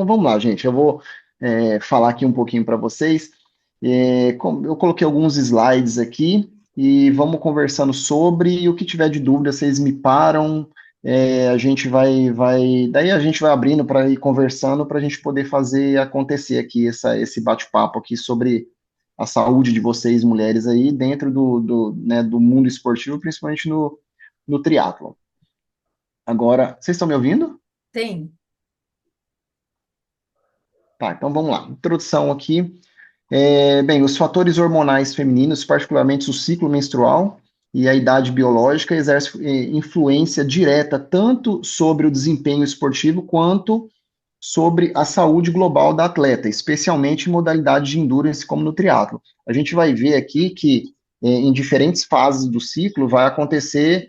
Então vamos lá, gente. Eu vou falar aqui um pouquinho para vocês. Eu coloquei alguns slides aqui e vamos conversando sobre e o que tiver de dúvida, vocês me param. A gente daí a gente vai abrindo para ir conversando para a gente poder fazer acontecer aqui esse bate-papo aqui sobre a saúde de vocês, mulheres, aí dentro do mundo esportivo, principalmente no triatlo. Agora, vocês estão me ouvindo? Tem. Tá, então vamos lá. Introdução aqui. Bem, os fatores hormonais femininos, particularmente o ciclo menstrual e a idade biológica, exercem influência direta tanto sobre o desempenho esportivo quanto sobre a saúde global da atleta, especialmente em modalidades de endurance como no triatlo. A gente vai ver aqui que em diferentes fases do ciclo vai acontecer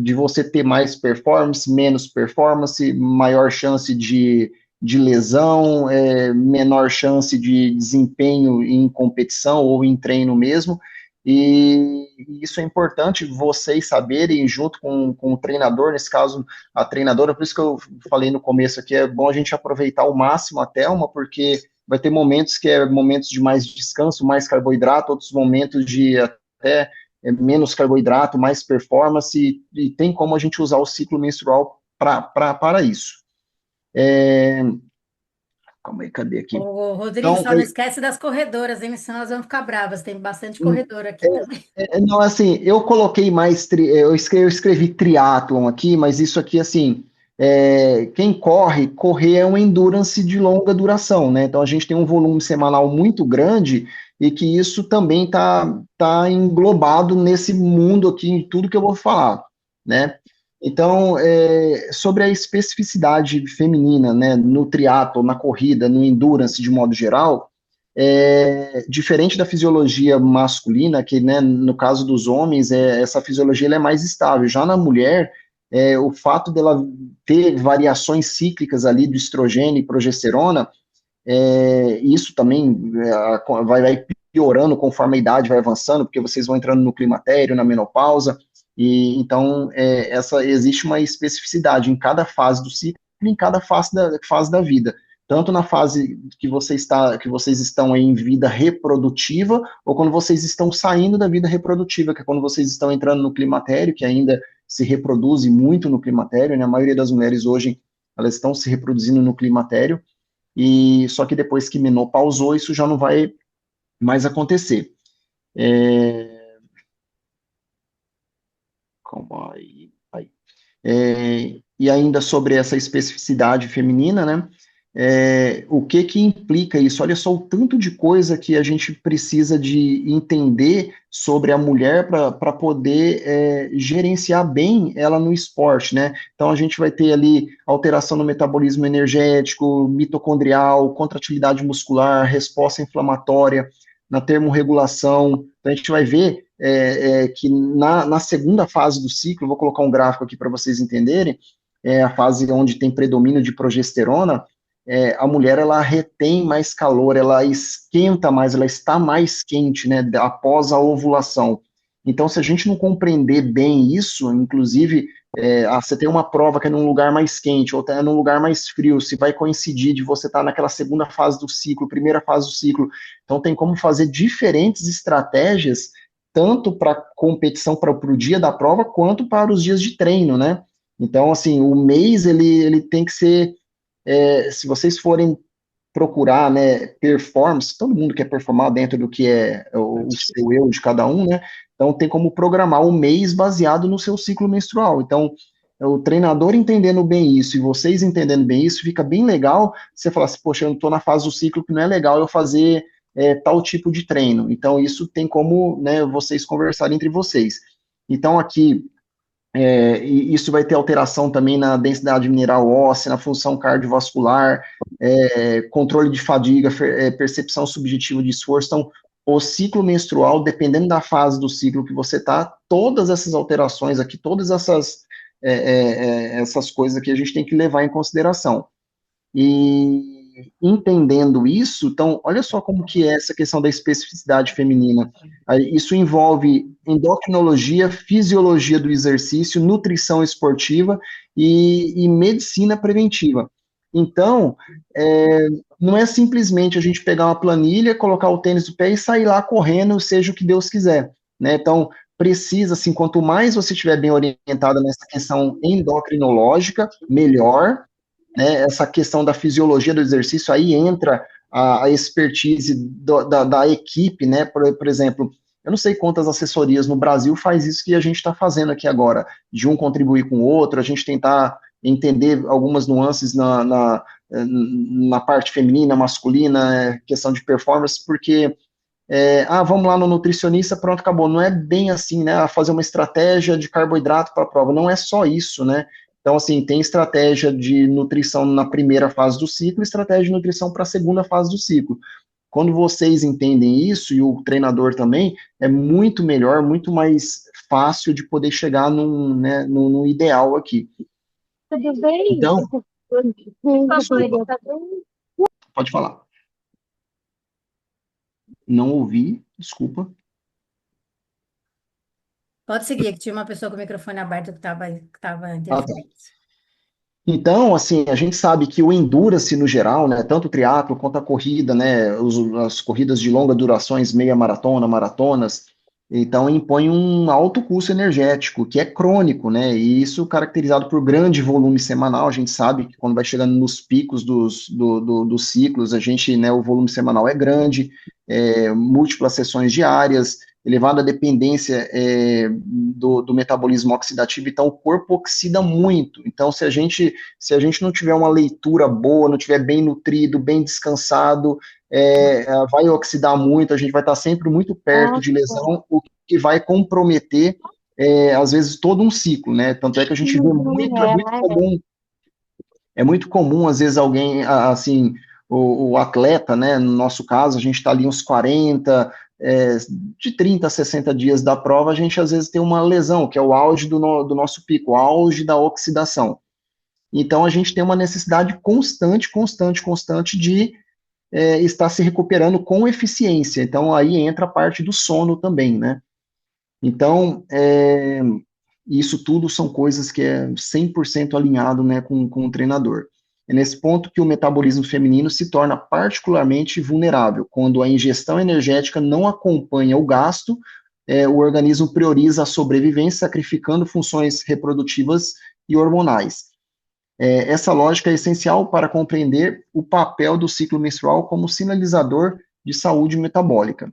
de você ter mais performance, menos performance, maior chance de lesão, menor chance de desempenho em competição ou em treino mesmo. E isso é importante vocês saberem, junto com o treinador, nesse caso, a treinadora, por isso que eu falei no começo aqui, é bom a gente aproveitar ao máximo a Thelma, porque vai ter momentos que é momentos de mais descanso, mais carboidrato, outros momentos de até menos carboidrato, mais performance, e tem como a gente usar o ciclo menstrual para isso. É, Calma aí, cadê aqui? Ô, Rodrigo, Então, só não esquece das corredoras, hein? Senão elas vão ficar bravas. Tem bastante corredor aqui também. não, assim, eu coloquei mais, eu escrevi triatlon aqui, mas isso aqui, assim, quem correr é um endurance de longa duração, né? Então a gente tem um volume semanal muito grande e que isso também tá englobado nesse mundo aqui, em tudo que eu vou falar, né? Então, sobre a especificidade feminina, né, no triatlo, na corrida, no endurance de modo geral, diferente da fisiologia masculina, que, né, no caso dos homens, essa fisiologia ela é mais estável. Já na mulher, o fato dela ter variações cíclicas ali do estrogênio e progesterona, isso também vai piorando conforme a idade vai avançando, porque vocês vão entrando no climatério, na menopausa, e então existe uma especificidade em cada fase do ciclo, em cada fase da vida, tanto na fase que vocês estão em vida reprodutiva, ou quando vocês estão saindo da vida reprodutiva, que é quando vocês estão entrando no climatério, que ainda se reproduz muito no climatério, né? A maioria das mulheres hoje elas estão se reproduzindo no climatério, e só que depois que menopausou, isso já não vai mais acontecer. É, Calma aí. E ainda sobre essa especificidade feminina, né? O que que implica isso? Olha só o tanto de coisa que a gente precisa de entender sobre a mulher para poder gerenciar bem ela no esporte, né? Então a gente vai ter ali alteração no metabolismo energético, mitocondrial, contratilidade muscular, resposta inflamatória, na termorregulação. Então a gente vai ver que na segunda fase do ciclo, vou colocar um gráfico aqui para vocês entenderem, a fase onde tem predomínio de progesterona, a mulher ela retém mais calor, ela esquenta mais, ela está mais quente, né, após a ovulação. Então, se a gente não compreender bem isso, inclusive, você tem uma prova que é num lugar mais quente, ou é num lugar mais frio, se vai coincidir de você estar naquela segunda fase do ciclo, primeira fase do ciclo. Então, tem como fazer diferentes estratégias tanto para competição, para o dia da prova, quanto para os dias de treino, né? Então, assim, o mês ele tem que ser, se vocês forem procurar, né, performance, todo mundo quer performar dentro do que é o seu eu de cada um, né? Então, tem como programar o mês baseado no seu ciclo menstrual. Então, o treinador entendendo bem isso e vocês entendendo bem isso, fica bem legal você falar assim, poxa, eu estou na fase do ciclo que não é legal eu fazer tal tipo de treino. Então, isso tem como, né, vocês conversarem entre vocês. Então, aqui, e isso vai ter alteração também na densidade mineral óssea, na função cardiovascular, controle de fadiga, percepção subjetiva de esforço. Então, o ciclo menstrual, dependendo da fase do ciclo que você está, todas essas alterações aqui, todas essas coisas aqui a gente tem que levar em consideração. E entendendo isso, então, olha só como que é essa questão da especificidade feminina. Isso envolve endocrinologia, fisiologia do exercício, nutrição esportiva e medicina preventiva. Então, não é simplesmente a gente pegar uma planilha, colocar o tênis do pé e sair lá correndo, seja o que Deus quiser, né? Então, precisa, assim, quanto mais você estiver bem orientada nessa questão endocrinológica, melhor, né? Essa questão da fisiologia do exercício, aí entra a expertise da equipe, né? Por exemplo, eu não sei quantas assessorias no Brasil faz isso que a gente está fazendo aqui agora, de um contribuir com o outro, a gente tentar entender algumas nuances na parte feminina, masculina, questão de performance, porque vamos lá no nutricionista, pronto, acabou. Não é bem assim, né? Fazer uma estratégia de carboidrato para a prova. Não é só isso, né? Então, assim, tem estratégia de nutrição na primeira fase do ciclo, estratégia de nutrição para a segunda fase do ciclo. Quando vocês entendem isso, e o treinador também, é muito melhor, muito mais fácil de poder chegar né, no ideal aqui. Tudo bem? Então, desculpa, pode falar. Não ouvi, desculpa. Pode seguir, que tinha uma pessoa com o microfone aberto que estava Ah, tá. interferindo. Então, assim, a gente sabe que o endurance no geral, né, tanto o triatlo quanto a corrida, né, as corridas de longa durações, meia maratona, maratonas, então impõe um alto custo energético, que é crônico, né, e isso caracterizado por grande volume semanal. A gente sabe que quando vai chegando nos picos dos ciclos, a gente, né, o volume semanal é grande, múltiplas sessões diárias, elevada dependência do metabolismo oxidativo, então o corpo oxida muito. Então, se a gente não tiver uma leitura boa, não tiver bem nutrido, bem descansado, vai oxidar muito, a gente vai estar sempre muito perto de lesão, o que vai comprometer, às vezes, todo um ciclo, né? Tanto é que a gente vê muito, é muito comum, às vezes, alguém, assim, o atleta, né, no nosso caso, a gente está ali uns 40, de 30 a 60 dias da prova, a gente às vezes tem uma lesão, que é o auge do nosso pico, o auge da oxidação. Então, a gente tem uma necessidade constante, constante, constante de estar se recuperando com eficiência. Então, aí entra a parte do sono também, né? Então, isso tudo são coisas que é 100% alinhado, né, com o treinador. É nesse ponto que o metabolismo feminino se torna particularmente vulnerável. Quando a ingestão energética não acompanha o gasto, o organismo prioriza a sobrevivência, sacrificando funções reprodutivas e hormonais. Essa lógica é essencial para compreender o papel do ciclo menstrual como sinalizador de saúde metabólica.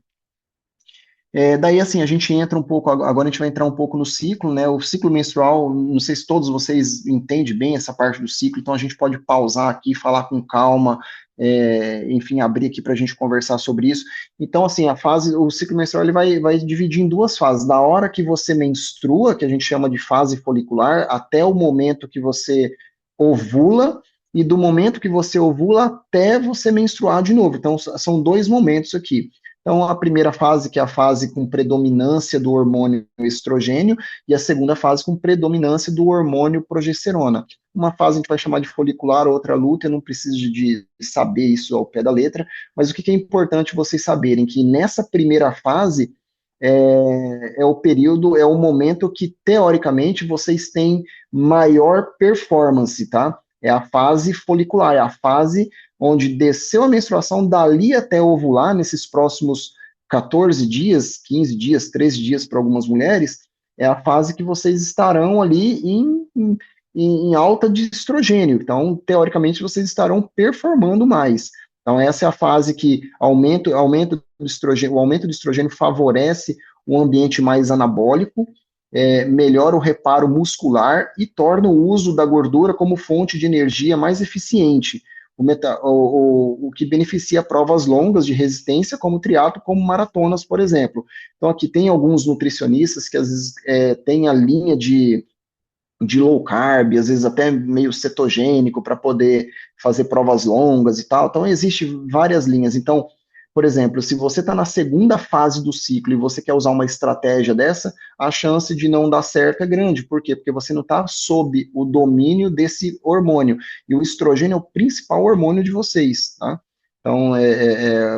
Daí, assim, a gente entra um pouco, agora a gente vai entrar um pouco no ciclo, né? O ciclo menstrual, não sei se todos vocês entendem bem essa parte do ciclo, então a gente pode pausar aqui, falar com calma, enfim, abrir aqui para a gente conversar sobre isso. Então, assim, o ciclo menstrual ele vai dividir em duas fases. Da hora que você menstrua, que a gente chama de fase folicular, até o momento que você ovula, e do momento que você ovula até você menstruar de novo. Então, são dois momentos aqui. Então, a primeira fase, que é a fase com predominância do hormônio estrogênio, e a segunda fase com predominância do hormônio progesterona. Uma fase a gente vai chamar de folicular, outra lútea, não preciso de saber isso ao pé da letra, mas o que é importante vocês saberem, que nessa primeira fase, é o período, é o momento que, teoricamente, vocês têm maior performance, tá? É a fase folicular, é a fase onde desceu a menstruação, dali até ovular, nesses próximos 14 dias, 15 dias, 13 dias para algumas mulheres, é a fase que vocês estarão ali em alta de estrogênio. Então, teoricamente, vocês estarão performando mais. Então, essa é a fase que o aumento do estrogênio favorece um ambiente mais anabólico, melhora o reparo muscular e torna o uso da gordura como fonte de energia mais eficiente, o que beneficia provas longas de resistência, como triatlo, como maratonas, por exemplo. Então, aqui tem alguns nutricionistas que às vezes têm a linha de low carb, às vezes até meio cetogênico, para poder fazer provas longas e tal. Então, existem várias linhas. Então, por exemplo, se você está na segunda fase do ciclo e você quer usar uma estratégia dessa, a chance de não dar certo é grande. Por quê? Porque você não está sob o domínio desse hormônio. E o estrogênio é o principal hormônio de vocês, tá? Então,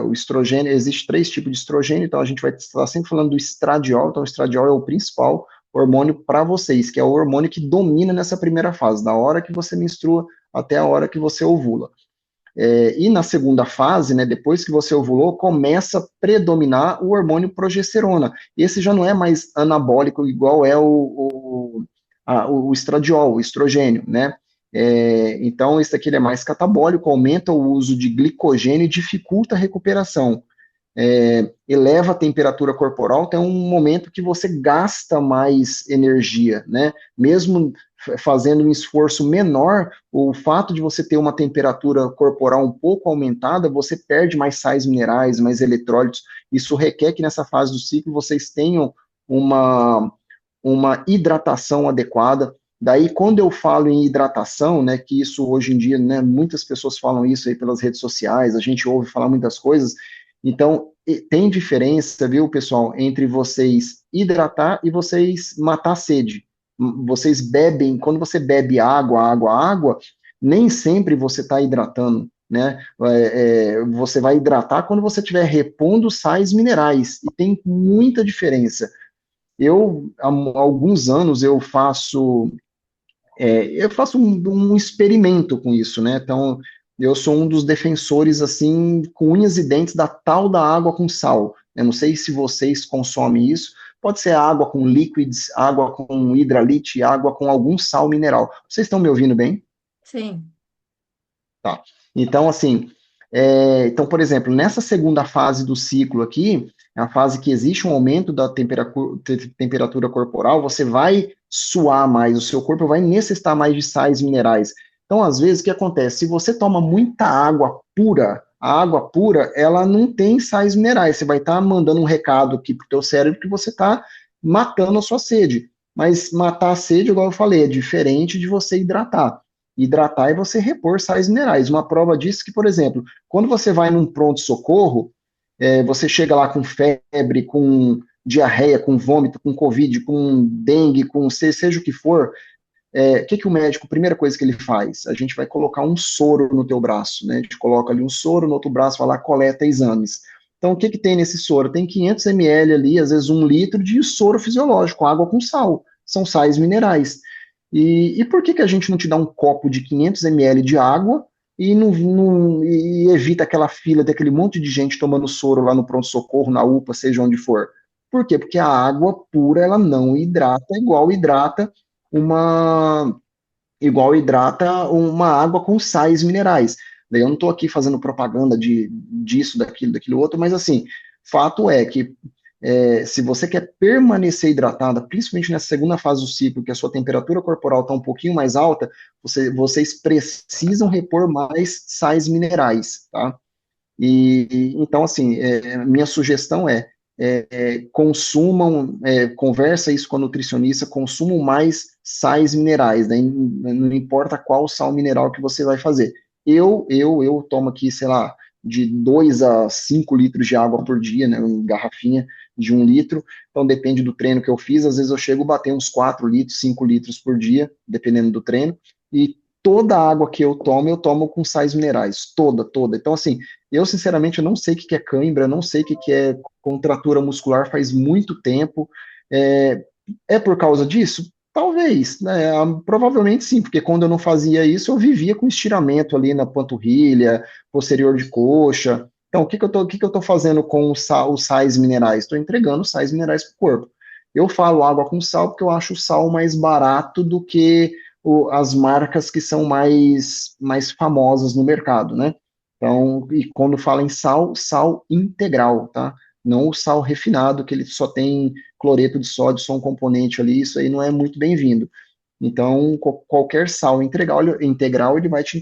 o estrogênio, existe 3 tipos de estrogênio, então a gente vai estar sempre falando do estradiol, então o estradiol é o principal, hormônio para vocês, que é o hormônio que domina nessa primeira fase, da hora que você menstrua até a hora que você ovula. E na segunda fase, né, depois que você ovulou, começa a predominar o hormônio progesterona. Esse já não é mais anabólico igual é o estradiol, o estrogênio, né? Então, esse aqui ele é mais catabólico, aumenta o uso de glicogênio e dificulta a recuperação. Eleva a temperatura corporal, tem um momento que você gasta mais energia, né? Mesmo fazendo um esforço menor, o fato de você ter uma temperatura corporal um pouco aumentada, você perde mais sais minerais, mais eletrólitos. Isso requer que nessa fase do ciclo vocês tenham uma hidratação adequada. Daí, quando eu falo em hidratação, né, que isso hoje em dia, né, muitas pessoas falam isso aí pelas redes sociais, a gente ouve falar muitas coisas, então, tem diferença, viu, pessoal, entre vocês hidratar e vocês matar a sede. Vocês bebem, quando você bebe água, nem sempre você está hidratando, né? Você vai hidratar quando você estiver repondo sais minerais, e tem muita diferença. Há alguns anos, eu faço um experimento com isso, né? Então, eu sou um dos defensores, assim, com unhas e dentes da tal da água com sal. Eu não sei se vocês consomem isso. Pode ser água com líquids, água com hidralite, água com algum sal mineral. Vocês estão me ouvindo bem? Sim. Tá. Então, assim, então, por exemplo, nessa segunda fase do ciclo aqui, é a fase que existe um aumento da temperatura corporal, você vai suar mais, o seu corpo vai necessitar mais de sais minerais. Então, às vezes, o que acontece? Se você toma muita água pura, a água pura, ela não tem sais minerais. Você vai estar mandando um recado aqui para o teu cérebro que você está matando a sua sede. Mas matar a sede, igual eu falei, é diferente de você hidratar. Hidratar é você repor sais minerais. Uma prova disso é que, por exemplo, quando você vai num pronto-socorro, você chega lá com febre, com diarreia, com vômito, com covid, com dengue, com seja o que for, o que o médico, primeira coisa que ele faz? A gente vai colocar um soro no teu braço, né? A gente coloca ali um soro, no outro braço vai lá, coleta exames. Então, o que tem nesse soro? Tem 500 ml ali, às vezes 1 litro de soro fisiológico, água com sal. São sais minerais. E por que a gente não te dá um copo de 500 ml de água e evita aquela fila daquele monte de gente tomando soro lá no pronto-socorro, na UPA, seja onde for? Por quê? Porque a água pura, ela não hidrata uma uma água com sais minerais. Daí eu não estou aqui fazendo propaganda disso, daquilo outro, mas assim, fato é que se você quer permanecer hidratada, principalmente nessa segunda fase do ciclo, que a sua temperatura corporal está um pouquinho mais alta, vocês precisam repor mais sais minerais, tá? Então, assim, minha sugestão consumam, conversa isso com a nutricionista, consumam mais sais minerais, né? Não importa qual sal mineral que você vai fazer. Eu tomo aqui, sei lá, de 2 a 5 litros de água por dia, né? Uma garrafinha de 1 litro, então depende do treino que eu fiz, às vezes eu chego a bater uns 4 litros, 5 litros por dia, dependendo do treino, e toda a água que eu tomo com sais minerais, toda. Então, assim, eu, sinceramente, eu não sei o que é cãibra, não sei o que é contratura muscular faz muito tempo. É por causa disso? Talvez, né? Provavelmente sim, porque quando eu não fazia isso, eu vivia com estiramento ali na panturrilha, posterior de coxa. Então, o que que eu tô fazendo com os sais minerais? Estou entregando sais minerais para o corpo. Eu falo água com sal porque eu acho o sal mais barato do que as marcas que são mais famosas no mercado, né? Então, e quando fala em sal, sal integral, tá? Não o sal refinado, que ele só tem cloreto de sódio, só um componente ali, isso aí não é muito bem-vindo. Então, qualquer sal integral, ele vai te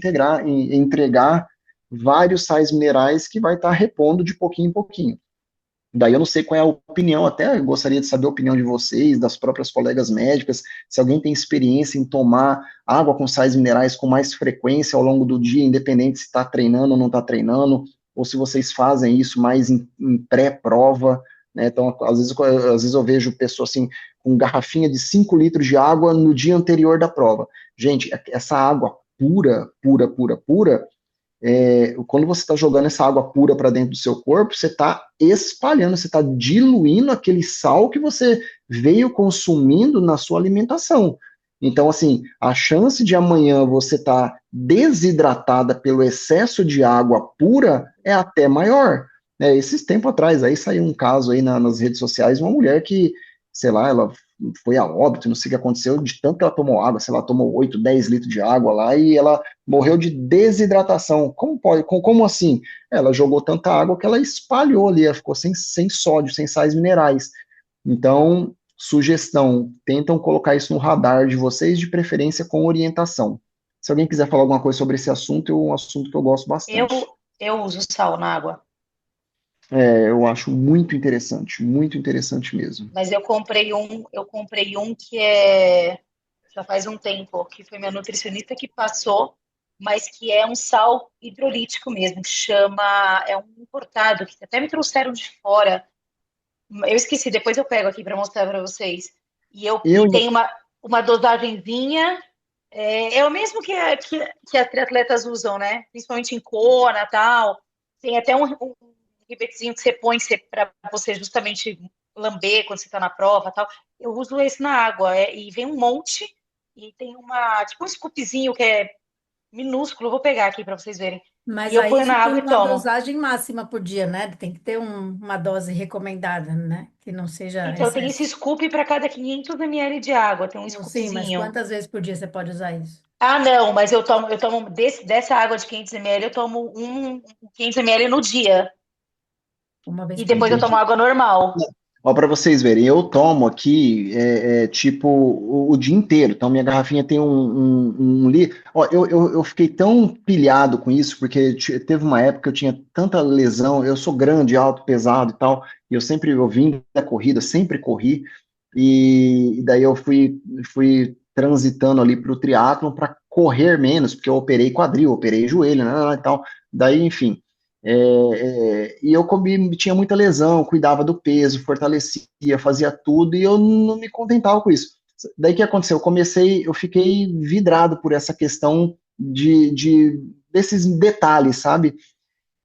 entregar vários sais minerais que vai estar repondo de pouquinho em pouquinho. Daí eu não sei qual é a opinião, até gostaria de saber a opinião de vocês, das próprias colegas médicas, se alguém tem experiência em tomar água com sais minerais com mais frequência ao longo do dia, independente se está treinando ou não está treinando, ou se vocês fazem isso mais em pré-prova, né? Então, às vezes eu vejo pessoas assim, com garrafinha de 5 litros de água no dia anterior da prova. Gente, essa água pura, quando você está jogando essa água pura para dentro do seu corpo, você está espalhando, você está diluindo aquele sal que você veio consumindo na sua alimentação. Então, assim, a chance de amanhã você estar desidratada pelo excesso de água pura é até maior. Esses tempos atrás, aí saiu um caso aí nas redes sociais, uma mulher que, sei lá, ela foi a óbito, não sei o que aconteceu, de tanto que ela tomou água, sei lá, tomou 8, 10 litros de água lá e ela morreu de desidratação. Como pode? Como assim? Ela jogou tanta água que ela espalhou ali, ela ficou sem sódio, sem sais minerais. Então, sugestão, tentam colocar isso no radar de vocês, de preferência com orientação. Se alguém quiser falar alguma coisa sobre esse assunto, é um assunto que eu gosto Eu, bastante. eu uso sal na água, Eu acho muito interessante mesmo. mas eu comprei um que já faz um tempo, que foi minha nutricionista que passou, mas que é um sal hidrolítico mesmo, que chama, é um importado, que até me trouxeram de fora. Eu esqueci, depois eu pego aqui para mostrar para vocês. E Eu, tem uma dosagenzinha, é o mesmo que as triatletas usam, né? Principalmente em Kona e tal. Tem até um ribetezinho que você põe para você justamente lamber quando você está na prova e tal. Eu uso esse na água, e vem um monte, e tem tipo um scoopzinho que é minúsculo, vou pegar aqui para vocês verem. E Mas eu aí ponho na isso tem água e uma tomo. dosagem máxima por dia, né? Tem que ter uma dose recomendada, né? Que não seja Então, tem esse excesso. scoop para cada 500 ml de água, tem um Não, sim, mas scoopzinho. quantas vezes por dia você pode usar isso? Ah, não, mas eu tomo dessa água de 500 ml, eu tomo 500 ml no dia. Uma vez E por depois eu dia. tomo água normal. Ó, para vocês verem, eu tomo aqui tipo o dia inteiro. Então, minha garrafinha tem um litro. Ó, eu fiquei tão pilhado com isso, porque teve uma época que eu tinha tanta lesão. Eu sou grande, alto, pesado e tal. E eu vim da corrida, sempre corri. E daí eu fui transitando ali para o triatlon para correr menos, porque eu operei quadril, operei joelho, né, e tal. Daí, enfim. E eu tinha muita lesão, cuidava do peso, fortalecia, fazia tudo, e eu não me contentava com isso. Daí o que aconteceu? Eu fiquei vidrado por essa questão desses detalhes, sabe?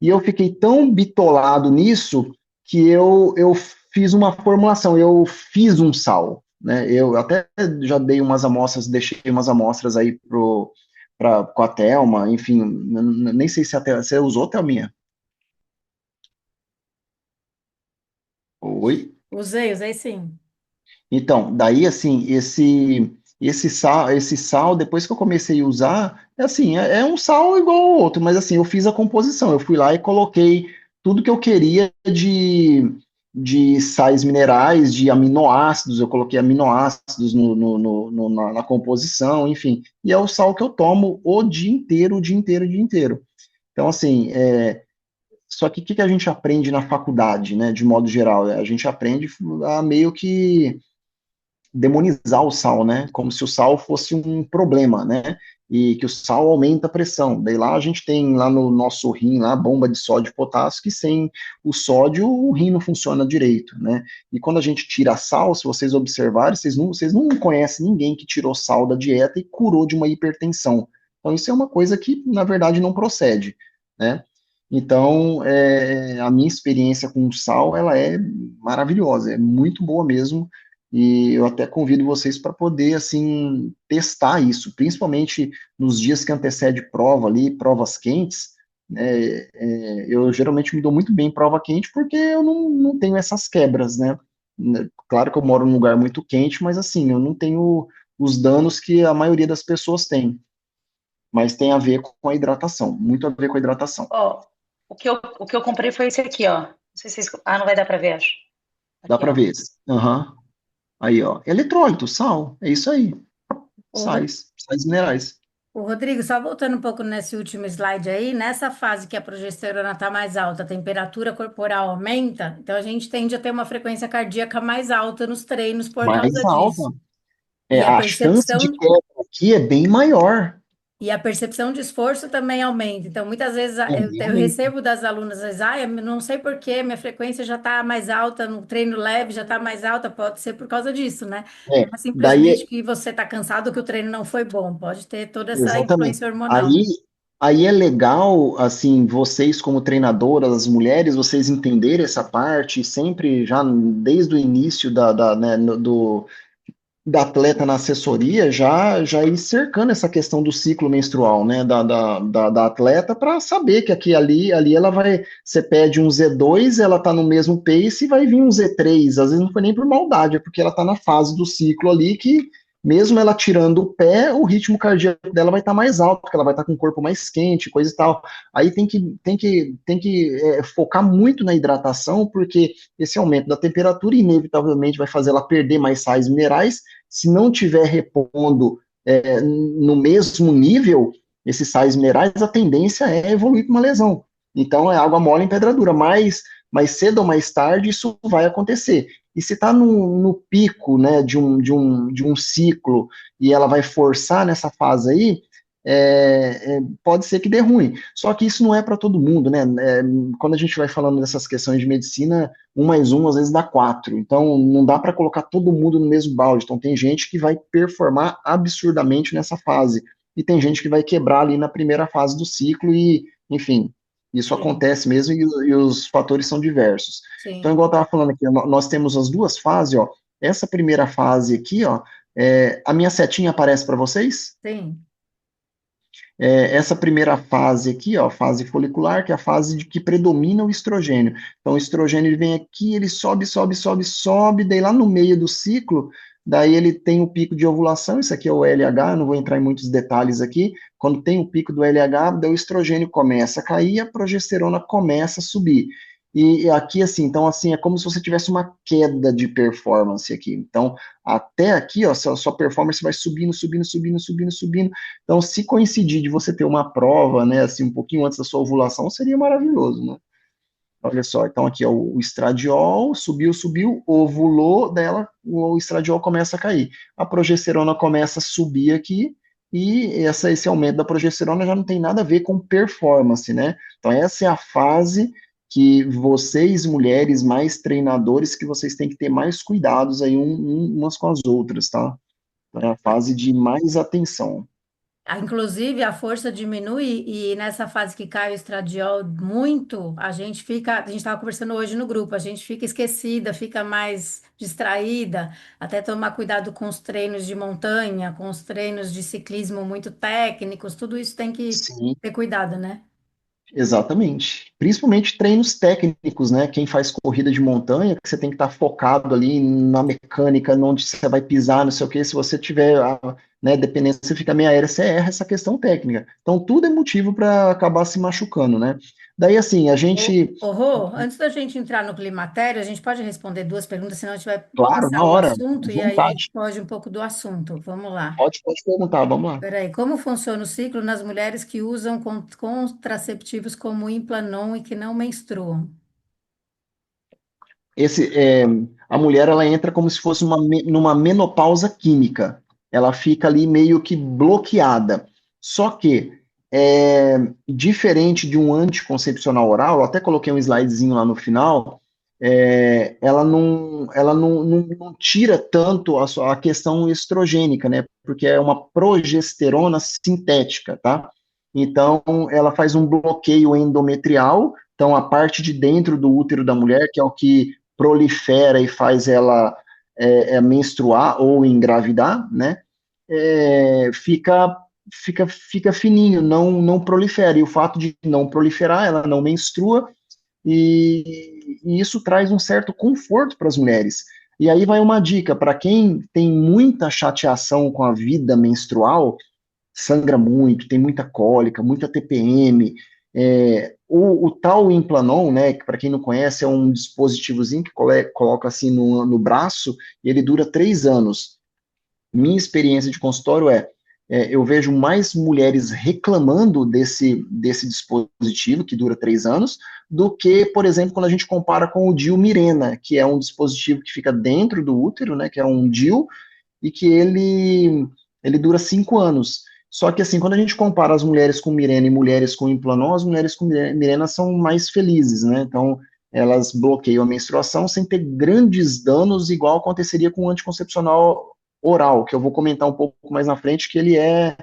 E eu fiquei tão bitolado nisso que eu fiz uma formulação, eu fiz um sal, né? Eu até já dei umas amostras, deixei umas amostras aí com a Thelma, enfim, nem sei se até você usou, Thelminha? Oi? Usei sim. Então, daí assim, esse sal, depois que eu comecei a usar, assim, é um sal igual ao outro, mas assim, eu fiz a composição, eu fui lá e coloquei tudo que eu queria de sais minerais, de aminoácidos, eu coloquei aminoácidos na composição, enfim, e é o sal que eu tomo o dia inteiro, o dia inteiro, o dia inteiro. Então, assim, só que o que a gente aprende na faculdade, né, de modo geral? A gente aprende a meio que demonizar o sal, né? Como se o sal fosse um problema, né? E que o sal aumenta a pressão. Daí lá a gente tem lá no nosso rim, lá, bomba de sódio e potássio, que sem o sódio o rim não funciona direito, né? E quando a gente tira sal, se vocês observarem, vocês não conhecem ninguém que tirou sal da dieta e curou de uma hipertensão. Então isso é uma coisa que, na verdade, não procede, né? Então, a minha experiência com o sal, ela é maravilhosa, é muito boa mesmo, e eu até convido vocês para poder, assim, testar isso, principalmente nos dias que antecede prova ali, provas quentes, né? Eu geralmente me dou muito bem em prova quente porque eu não tenho essas quebras, né? Claro que eu moro num lugar muito quente, mas assim, eu não tenho os danos que a maioria das pessoas tem, mas tem a ver com a hidratação, muito a ver com a hidratação. Ó, o que eu comprei foi esse aqui, ó. Não sei se vocês. Ah, não vai dar para ver, acho. Dá Aqui, para ó. ver. Aham. Aí, ó. Eletrólito, sal, é isso aí. Ô, Ro- Sais minerais. ô, Rodrigo, só voltando um pouco nesse último slide aí, nessa fase que a progesterona está mais alta, a temperatura corporal aumenta, então a gente tende a ter uma frequência cardíaca mais alta nos treinos por Mais causa alta. disso. E a A chance de percepção queda aqui é bem maior. E a percepção de esforço também aumenta. Então, muitas vezes eu Aumenta. recebo das alunas, às vezes, eu não sei por quê, minha frequência já está mais alta, no treino leve já está mais alta, pode ser por causa disso, né? Não é Daí, simplesmente que você está cansado, que o treino não foi bom, pode ter toda essa exatamente. influência hormonal, Aí, né? aí é legal, assim, vocês como treinadoras, as mulheres, vocês entenderem essa parte, sempre já desde o início né, da atleta na assessoria, já ir cercando essa questão do ciclo menstrual, né, da atleta, para saber que aqui, ali ela vai, você pede um Z2, ela tá no mesmo pace e vai vir um Z3, às vezes não foi nem por maldade, é porque ela tá na fase do ciclo ali que, mesmo ela tirando o pé, o ritmo cardíaco dela vai estar mais alto, porque ela vai estar com o corpo mais quente, coisa e tal. Aí tem que focar muito na hidratação, porque esse aumento da temperatura inevitavelmente vai fazer ela perder mais sais minerais. Se não tiver repondo no mesmo nível esses sais minerais, a tendência é evoluir para uma lesão. Então é água mole em pedra dura, mas mais cedo ou mais tarde isso vai acontecer. E se está no pico, né, de um ciclo e ela vai forçar nessa fase aí, pode ser que dê ruim. Só que isso não é para todo mundo, né? Quando a gente vai falando dessas questões de medicina, 1 mais 1 às vezes dá 4. Então não dá para colocar todo mundo no mesmo balde. Então tem gente que vai performar absurdamente nessa fase. E tem gente que vai quebrar ali na primeira fase do ciclo e, enfim, isso Sim, acontece mesmo e os fatores são diversos. Então, sim, igual eu estava falando aqui, nós temos as duas fases, ó. Essa primeira fase aqui, ó, a minha setinha aparece para vocês? sim. Essa primeira fase aqui, ó, fase folicular, que é a fase de que predomina o estrogênio. Então, o estrogênio ele vem aqui, ele sobe, sobe, sobe, sobe, daí lá no meio do ciclo, daí ele tem o pico de ovulação, isso aqui é o LH, eu não vou entrar em muitos detalhes aqui. Quando tem o pico do LH, daí o estrogênio começa a cair, a progesterona começa a subir. E aqui, assim, então, assim, é como se você tivesse uma queda de performance aqui. Então, até aqui, ó, sua performance vai subindo, subindo, subindo, subindo, subindo. Então, se coincidir de você ter uma prova, né, assim, um pouquinho antes da sua ovulação, seria maravilhoso, né? Olha só, então aqui é o estradiol, subiu, subiu, ovulou dela, o estradiol começa a cair. A progesterona começa a subir aqui, e esse aumento da progesterona já não tem nada a ver com performance, né? Então, essa é a fase que vocês, mulheres, mais treinadores, que vocês têm que ter mais cuidados aí umas com as outras, tá? É a fase de mais atenção. Inclusive, a força diminui e nessa fase que cai o estradiol muito, a gente estava conversando hoje no grupo, a gente fica esquecida, fica mais distraída, até tomar cuidado com os treinos de montanha, com os treinos de ciclismo muito técnicos, tudo isso tem que Sim. ter cuidado, né? Exatamente. Principalmente treinos técnicos, né? Quem faz corrida de montanha, que você tem que estar focado ali na mecânica, onde você vai pisar, não sei o quê. Se você tiver, né, dependendo se você fica meio aérea, você erra essa questão técnica. Então, tudo é motivo para acabar se machucando, né? Daí, assim, a gente, Rô, antes da gente entrar no climatério, a gente pode responder duas perguntas, senão a gente vai claro, passar na o hora, assunto e aí vontade. foge um pouco do assunto. Vamos lá. Pode perguntar, vamos lá. Peraí, como funciona o ciclo nas mulheres que usam contraceptivos como Implanon e que não menstruam? esse, é, a mulher ela entra como se fosse numa menopausa química. Ela fica ali meio que bloqueada. Só que, diferente de um anticoncepcional oral, eu até coloquei um slidezinho lá no final, ela não tira tanto a questão estrogênica, né? Porque é uma progesterona sintética, tá? Então, ela faz um bloqueio endometrial, então a parte de dentro do útero da mulher, que é o que prolifera e faz ela menstruar ou engravidar, né? Fica fininho, não prolifera. E o fato de não proliferar, ela não menstrua, e isso traz um certo conforto para as mulheres. E aí vai uma dica para quem tem muita chateação com a vida menstrual, sangra muito, tem muita cólica, muita TPM. O tal Implanon, né, que para quem não conhece, é um dispositivozinho que coloca assim no braço e ele dura 3 anos. Minha experiência de consultório eu vejo mais mulheres reclamando desse dispositivo, que dura 3 anos, do que, por exemplo, quando a gente compara com o DIU Mirena, que é um dispositivo que fica dentro do útero, né, que é um DIU, e que ele dura 5 anos. Só que, assim, quando a gente compara as mulheres com Mirena e mulheres com Implanon, as mulheres com Mirena são mais felizes, né? Então, elas bloqueiam a menstruação sem ter grandes danos, igual aconteceria com o anticoncepcional oral, que eu vou comentar um pouco mais na frente, que ele é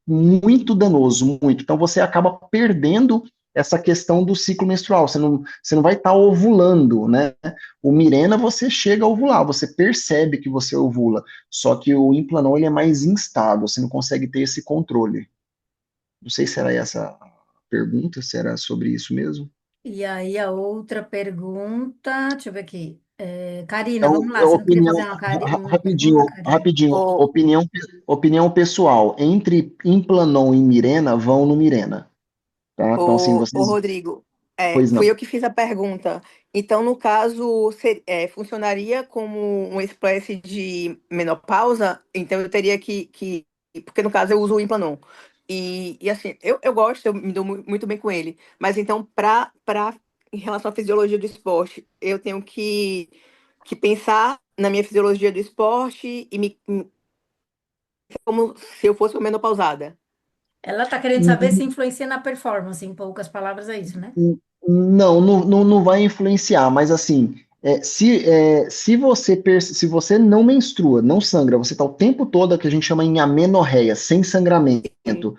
muito danoso, muito. Então você acaba perdendo essa questão do ciclo menstrual. Você não vai estar ovulando, né? O Mirena você chega a ovular, você percebe que você ovula, só que o Implanon ele é mais instável, você não consegue ter esse controle. Não sei se era essa a pergunta, se era sobre isso mesmo. E aí a outra pergunta, deixa eu ver aqui. É, Karina, vamos é lá. Você não queria opinião, fazer uma pergunta, rapidinho, Karina? rapidinho, Ô, opinião pessoal, entre Implanon e Mirena, vão no Mirena, tá? Então, assim, ô, vocês, Rodrigo, pois fui não. eu que fiz a pergunta. Então, no caso, funcionaria como uma espécie de menopausa? Então, eu teria porque no caso eu uso o Implanon. E assim, eu gosto, eu me dou muito bem com ele. Mas então, em relação à fisiologia do esporte, eu tenho que pensar na minha fisiologia do esporte como se eu fosse uma menopausada. Ela está querendo saber se influencia na performance, em poucas palavras é isso, né? Não vai influenciar, mas assim, se você não menstrua, não sangra, você está o tempo todo que a gente chama em amenorreia, sem sangramento,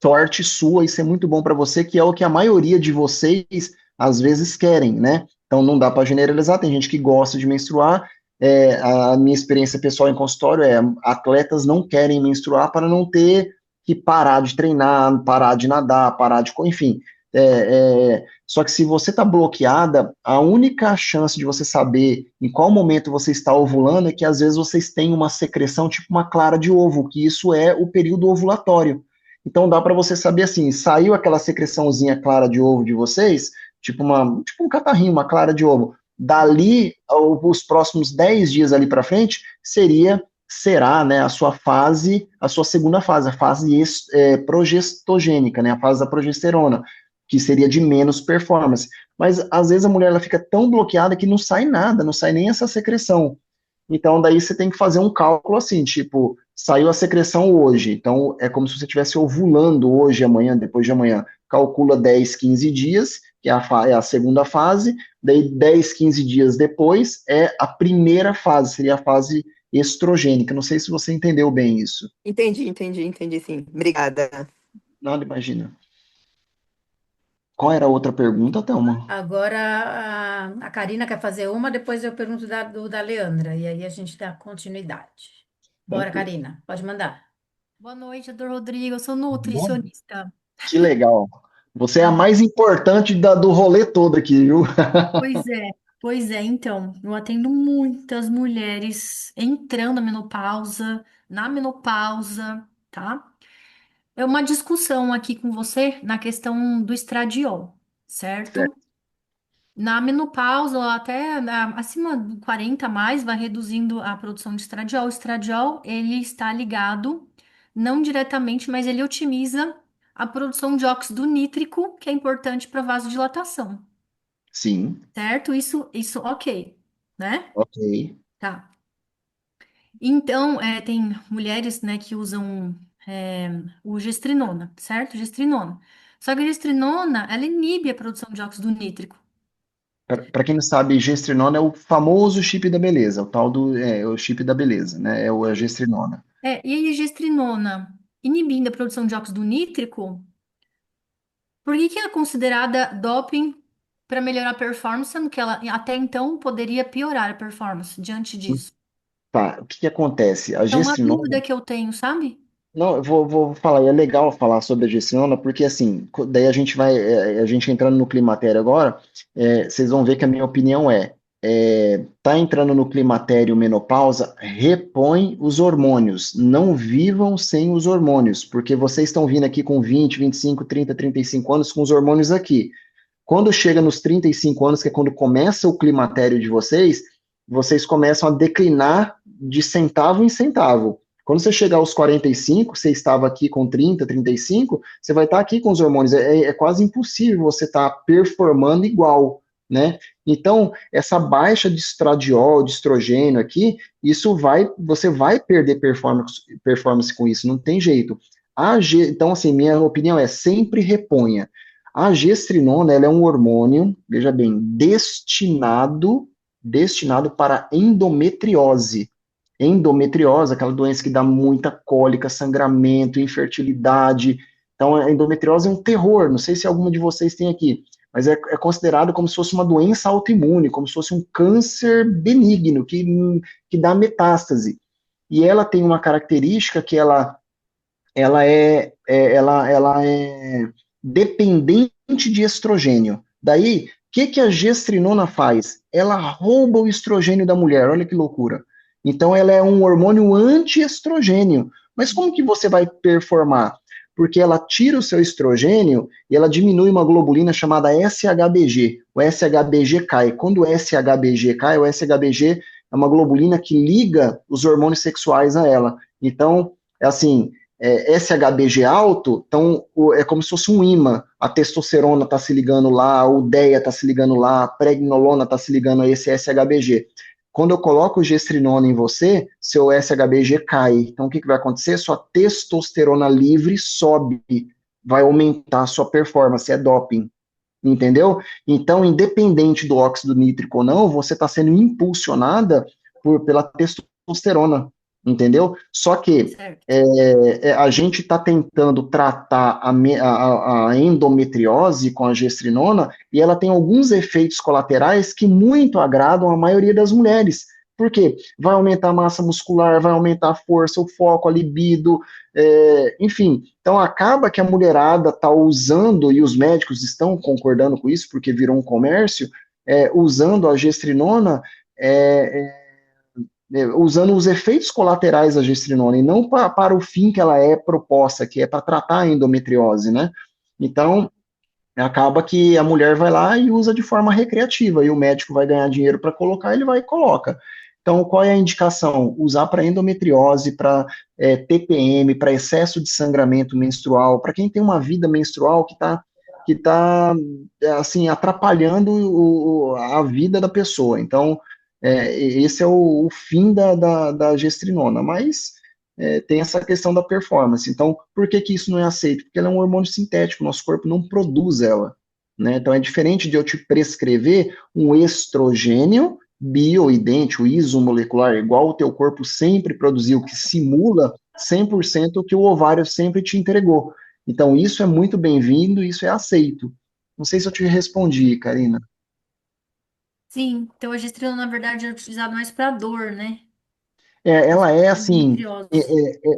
sorte sua, isso é muito bom para você, que é o que a maioria de vocês às vezes querem, né? Então não dá para generalizar, tem gente que gosta de menstruar. A minha experiência pessoal em consultório é atletas não querem menstruar para não ter que parar de treinar, parar de nadar, parar de, enfim. Só que se você está bloqueada, a única chance de você saber em qual momento você está ovulando é que às vezes vocês têm uma secreção, tipo uma clara de ovo, que isso é o período ovulatório. Então dá para você saber assim, saiu aquela secreçãozinha clara de ovo de vocês, tipo um catarrinho, uma clara de ovo. Dali, os próximos 10 dias ali para frente, será, né, a sua fase, a sua segunda fase, a fase progestogênica, né, a fase da progesterona, que seria de menos performance. Mas às vezes a mulher ela fica tão bloqueada que não sai nada, não sai nem essa secreção. Então daí você tem que fazer um cálculo assim, tipo, saiu a secreção hoje, então é como se você estivesse ovulando hoje, amanhã, depois de amanhã. Calcula 10, 15 dias, que é a segunda fase, daí 10, 15 dias depois é a primeira fase, seria a fase estrogênica. Não sei se você entendeu bem isso. Entendi, sim. Obrigada. Nada, imagina. Qual era a outra pergunta, Thelma? Agora a Karina quer fazer uma, depois eu pergunto da Leandra, e aí a gente dá continuidade. Bora, Tranquilo. Karina, pode mandar. Boa noite, doutor Rodrigo. Eu sou Bom, nutricionista. que legal. Você é a Ah, mais importante do rolê todo aqui, viu? pois é, pois é. Então, eu atendo muitas mulheres entrando na menopausa, tá? É uma discussão aqui com você na questão do estradiol, certo? Certo. Na menopausa, acima de 40 a mais, vai reduzindo a produção de estradiol. O estradiol, ele está ligado, não diretamente, mas ele otimiza a produção de óxido nítrico, que é importante para vasodilatação, Sim, certo? Isso, ok, né? ok. Tá. Então, tem mulheres, né, que usam o gestrinona, certo? Gestrinona. Só que a gestrinona, ela inibe a produção de óxido nítrico. Para quem não sabe, gestrinona é o famoso chip da beleza, o tal o chip da beleza, né? A gestrinona. E a gestrinona, inibindo a produção de óxido nítrico, por que que é considerada doping para melhorar a performance, sendo que ela até então poderia piorar a performance diante disso? Tá, o que que acontece? A É uma gestrinona. dúvida que eu tenho, sabe? Não, eu vou falar, e é legal falar sobre a gestrinona, porque assim, daí a gente entrando no climatério agora, vocês vão ver que a minha opinião tá entrando no climatério menopausa, repõe os hormônios, não vivam sem os hormônios, porque vocês estão vindo aqui com 20, 25, 30, 35 anos com os hormônios aqui. Quando chega nos 35 anos, que é quando começa o climatério de vocês, vocês começam a declinar de centavo em centavo. Quando você chegar aos 45, você estava aqui com 30, 35, você vai estar aqui com os hormônios. É quase impossível você estar performando igual, né? Então, essa baixa de estradiol, de estrogênio aqui, você vai perder performance com isso, não tem jeito. Então, assim, minha opinião é sempre reponha. A gestrinona, ela é um hormônio, veja bem, destinado para endometriose. Endometriose, aquela doença que dá muita cólica, sangramento, infertilidade. Então, a endometriose é um terror. Não sei se alguma de vocês tem aqui, mas é considerado como se fosse uma doença autoimune, como se fosse um câncer benigno que dá metástase. E ela tem uma característica que ela é dependente de estrogênio. Daí, o que a gestrinona faz? Ela rouba o estrogênio da mulher, olha que loucura. Então, ela é um hormônio antiestrogênio. Mas como que você vai performar? Porque ela tira o seu estrogênio e ela diminui uma globulina chamada SHBG. O SHBG cai. Quando o SHBG cai, o SHBG é uma globulina que liga os hormônios sexuais a ela. Então, é assim, SHBG alto, então é como se fosse um imã. A testosterona está se ligando lá, a udeia está se ligando lá, a pregnolona está se ligando a esse SHBG. Quando eu coloco gestrinona em você, seu SHBG cai. Então o que vai acontecer? Sua testosterona livre sobe, vai aumentar a sua performance, é doping. Entendeu? Então, independente do óxido nítrico ou não, você está sendo impulsionada pela testosterona, entendeu? Só que Certo. a gente está tentando tratar a endometriose com a gestrinona e ela tem alguns efeitos colaterais que muito agradam a maioria das mulheres. Por quê? Vai aumentar a massa muscular, vai aumentar a força, o foco, a libido, enfim. Então acaba que a mulherada está usando, e os médicos estão concordando com isso, porque virou um comércio, usando a gestrinona, usando os efeitos colaterais da gestrinona, e não para o fim que ela é proposta, que é para tratar a endometriose, né? Então, acaba que a mulher vai lá e usa de forma recreativa, e o médico vai ganhar dinheiro para colocar, ele vai e coloca. Então, qual é a indicação? Usar para endometriose, para TPM, para excesso de sangramento menstrual, para quem tem uma vida menstrual que tá assim, atrapalhando a vida da pessoa. Então, esse é o fim da gestrinona, mas tem essa questão da performance. Então, por que isso não é aceito? Porque ela é um hormônio sintético, nosso corpo não produz ela, né? Então, é diferente de eu te prescrever um estrogênio bioidêntico, isomolecular, igual o teu corpo sempre produziu, que simula 100% o que o ovário sempre te entregou. Então, isso é muito bem-vindo, isso é aceito. Não sei se eu te respondi, Karina. Sim, então a gestrina, na verdade, é utilizada mais para dor, né? Ela é assim, Endometriose.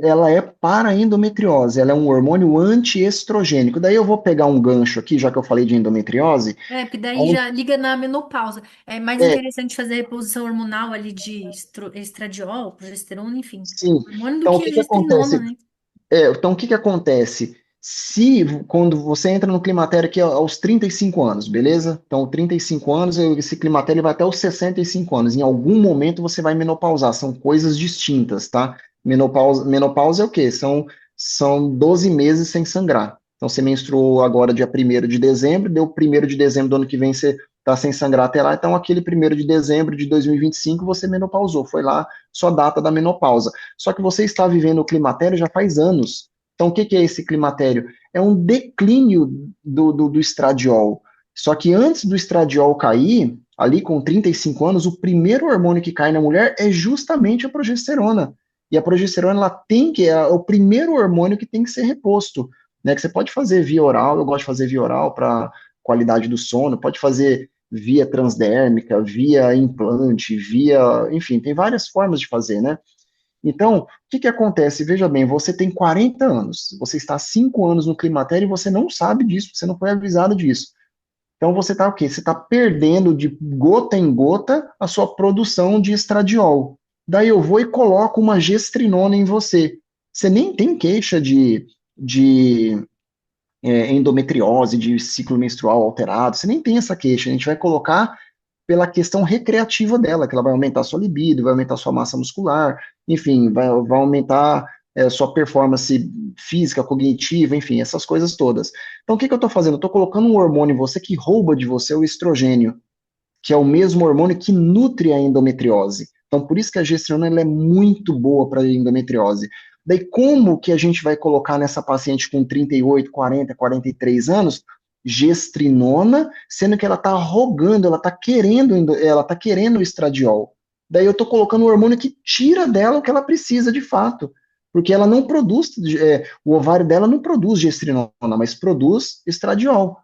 ela é para endometriose, ela é um hormônio antiestrogênico. Daí eu vou pegar um gancho aqui, já que eu falei de endometriose. Porque daí Aí, já liga na menopausa. É mais é, interessante fazer a reposição hormonal ali de estradiol, progesterona, enfim. sim. Hormônio do Então, o que que a que gestrinona, acontece? né? Então, o que que acontece? Se, quando você entra no climatério aqui aos 35 anos, beleza? Então, 35 anos, esse climatério vai até os 65 anos. Em algum momento você vai menopausar, são coisas distintas, tá? Menopausa é o quê? São 12 meses sem sangrar. Então, você menstruou agora dia 1º de dezembro, deu 1º de dezembro do ano que vem, você tá sem sangrar até lá, então aquele 1º de dezembro de 2025 você menopausou, foi lá sua data da menopausa. Só que você está vivendo o climatério já faz anos. Então, o que que é esse climatério? É um declínio do estradiol. Só que antes do estradiol cair, ali com 35 anos, o primeiro hormônio que cai na mulher é justamente a progesterona. E a progesterona, ela é o primeiro hormônio que tem que ser reposto, né? Que você pode fazer via oral, eu gosto de fazer via oral para qualidade do sono, pode fazer via transdérmica, via implante, enfim, tem várias formas de fazer, né? Então, o que que acontece? Veja bem, você tem 40 anos, você está há 5 anos no climatério e você não sabe disso, você não foi avisado disso. Então, você está o quê? Você está perdendo de gota em gota a sua produção de estradiol. Daí eu vou e coloco uma gestrinona em você. Você nem tem queixa de endometriose, de ciclo menstrual alterado, você nem tem essa queixa. A gente vai colocar pela questão recreativa dela, que ela vai aumentar sua libido, vai aumentar sua massa muscular, enfim, vai aumentar sua performance física, cognitiva, enfim, essas coisas todas. Então, o que que eu estou fazendo? Eu estou colocando um hormônio em você que rouba de você o estrogênio, que é o mesmo hormônio que nutre a endometriose. Então, por isso que a gestrinona ela é muito boa para a endometriose. Daí, como que a gente vai colocar nessa paciente com 38, 40, 43 anos gestrinona, sendo que ela está rogando, ela está querendo o estradiol. Daí eu tô colocando um hormônio que tira dela o que ela precisa de fato. Porque ela não produz, o ovário dela não produz gestrinona, mas produz estradiol,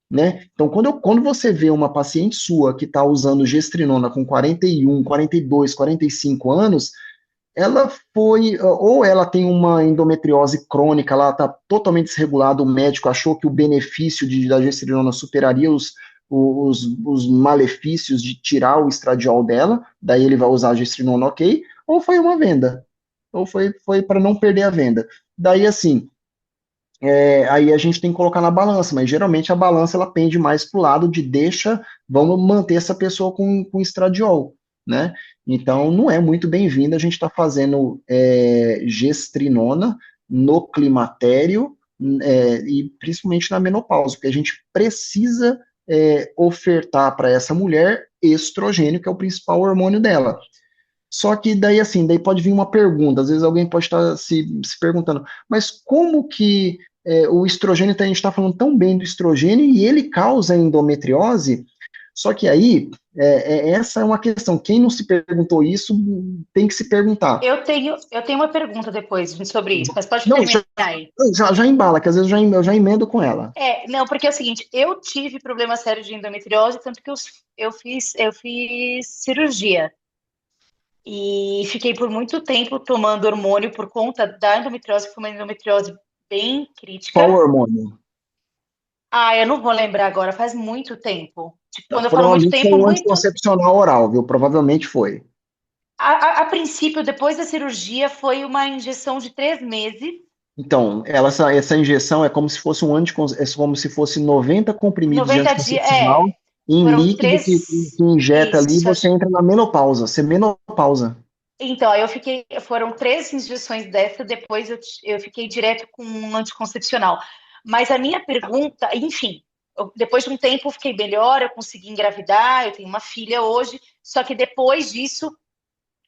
né? Então, quando você vê uma paciente sua que está usando gestrinona com 41, 42, 45 anos, ela foi, ou ela tem uma endometriose crônica, ela está totalmente desregulada, o médico achou que o benefício da gestrinona superaria os malefícios de tirar o estradiol dela, daí ele vai usar a gestrinona, ok, ou foi uma venda, ou foi para não perder a venda. Daí, assim, aí a gente tem que colocar na balança, mas geralmente a balança ela pende mais para o lado de vamos manter essa pessoa com estradiol, né? Então não é muito bem-vindo a gente estar fazendo gestrinona no climatério e principalmente na menopausa, porque a gente precisa ofertar para essa mulher estrogênio, que é o principal hormônio dela. Só que daí, assim, daí pode vir uma pergunta, às vezes alguém pode estar se perguntando, mas como que o estrogênio, a gente está falando tão bem do estrogênio e ele causa endometriose? Só que aí, essa é uma questão, quem não se perguntou isso tem que se perguntar. Eu tenho uma pergunta depois sobre isso, mas pode Não, terminar aí. já embala, que às vezes eu já emendo com ela. Não, porque é o seguinte, eu tive problema sério de endometriose, tanto que eu fiz cirurgia. E fiquei por muito tempo tomando hormônio por conta da endometriose, que foi uma endometriose bem crítica. Qual hormônio? Eu não vou lembrar agora, faz muito tempo. Tipo, quando eu falo muito Provavelmente foi tempo, um muito. anticoncepcional oral, viu? Provavelmente foi. A princípio, depois da cirurgia, foi uma injeção de 3 meses. Então, essa injeção é como se fosse é como se fosse 90 comprimidos de 90 dias, anticoncepcional em foram líquido que injeta ali e isso. você entra na menopausa. Você menopausa. Então, foram 3 injeções dessa, depois eu fiquei direto com um anticoncepcional. Mas a minha pergunta, enfim, depois de um tempo eu fiquei melhor, eu consegui engravidar, eu tenho uma filha hoje, só que depois disso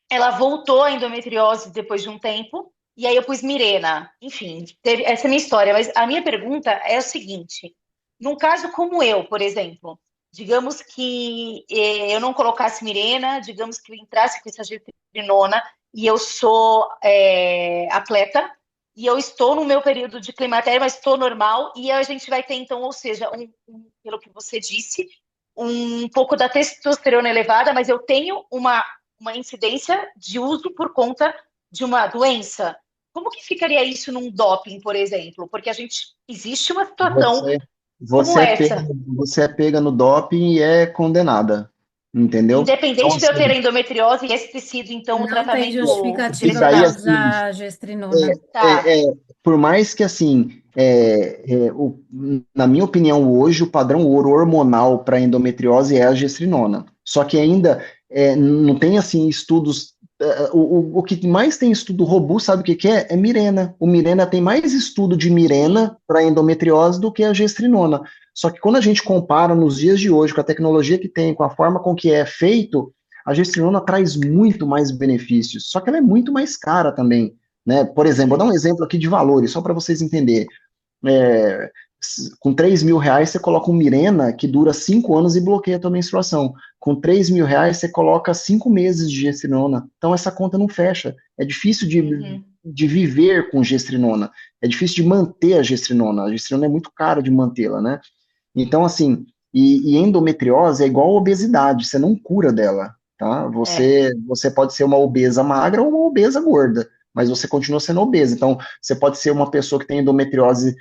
ela voltou a endometriose depois de um tempo, e aí eu pus Mirena. Enfim, essa é a minha história, mas a minha pergunta é o seguinte: num caso como eu, por exemplo, digamos que eu não colocasse Mirena, digamos que eu entrasse com essa gestrinona e eu sou atleta, e eu estou no meu período de climatério, mas estou normal, e a gente vai ter, então, ou seja, pelo que você disse, um pouco da testosterona elevada, mas eu tenho uma incidência de uso por conta de uma doença. Como que ficaria isso num doping, por exemplo? Porque existe uma situação como essa. Você é pega no doping e é condenada, entendeu? Então, Independente de eu assim, ter endometriose e esse ter sido, então, o Não tem tratamento e justificativa daí, para direcionado. assim, usar gestrinona. Tá. por mais que, assim, na minha opinião, hoje, o padrão ouro hormonal para endometriose é a gestrinona. Só que ainda não tem, assim, estudos. O que mais tem estudo robusto, sabe o que é? É Mirena. O Mirena tem mais estudo de Mirena para endometriose do que a gestrinona. Só que quando a gente compara nos dias de hoje, com a tecnologia que tem, com a forma com que é feito, a gestrinona traz muito mais benefícios. Só que ela é muito mais cara também, né? Por exemplo, vou dar um exemplo aqui de valores, só para vocês entenderem. É, com R$ 3.000 você coloca um Mirena que dura 5 anos e bloqueia a tua menstruação. Com R$ 3.000 você coloca 5 meses de gestrinona. Então essa conta não fecha. É difícil de viver com gestrinona. É difícil de manter a gestrinona. A gestrinona é muito cara de mantê-la, né? Então, assim, e endometriose é igual a obesidade, você não cura dela, tá? Você pode ser uma obesa magra ou uma obesa gorda, mas você continua sendo obesa. Então, você pode ser uma pessoa que tem endometriose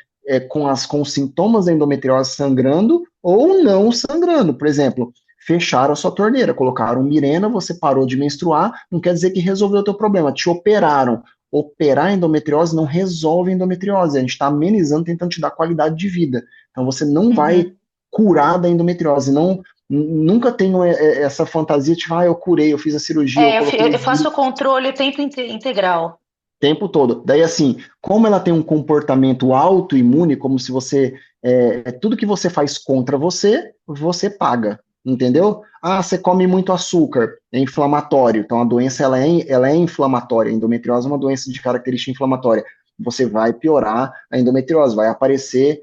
com os sintomas da endometriose sangrando ou não sangrando. Por exemplo, fecharam a sua torneira, colocaram Mirena, você parou de menstruar, não quer dizer que resolveu o teu problema, te operaram. Operar a endometriose não resolve a endometriose, a gente está amenizando, tentando te dar qualidade de vida. Então você não vai curar da endometriose, nunca tenho essa fantasia de, eu curei, eu fiz a cirurgia, eu coloquei Eu faço o controle o tempo integral. tempo todo. Daí, assim, como ela tem um comportamento autoimune, como se você, tudo que você faz contra você, você paga, entendeu? Você come muito açúcar, é inflamatório, então a doença, ela é inflamatória, a endometriose é uma doença de característica inflamatória. Você vai piorar a endometriose, vai aparecer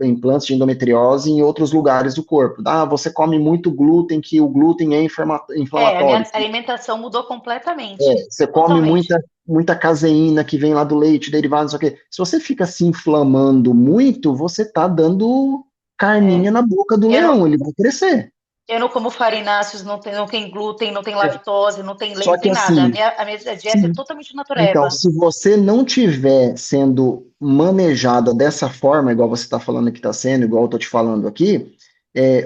implantes de endometriose em outros lugares do corpo. Ah, você come muito glúten, que o glúten é A inflamatório. minha alimentação mudou completamente. Você come Totalmente. muita caseína que vem lá do leite, derivado, não sei o quê. Se você fica se inflamando muito, você está dando carninha na boca do Eu não, leão, ele vai crescer. eu não como farináceos, não tem glúten, não tem lactose, não tem leite, Só não que tem nada. assim, A minha dieta é totalmente então, natureba. se você não tiver sendo manejada dessa forma, igual você está falando que está sendo, igual eu estou te falando aqui,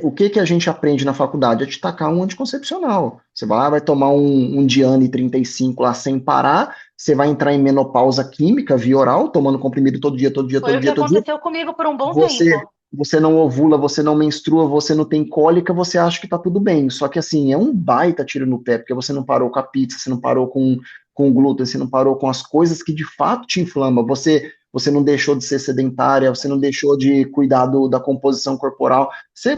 o que que a gente aprende na faculdade? É te tacar um anticoncepcional. Você vai lá, vai tomar um Diane 35 lá sem parar, você vai entrar em menopausa química via oral, tomando comprimido todo dia, todo dia, Foi todo o que dia, todo dia. aconteceu comigo por um bom Você, tempo. você não ovula, você não menstrua, você não tem cólica, você acha que tá tudo bem. Só que assim, é um baita tiro no pé, porque você não parou com a pizza, você não parou com o glúten, você não parou com as coisas que de fato te inflamam. Você não deixou de ser sedentária, você não deixou de cuidar da composição corporal.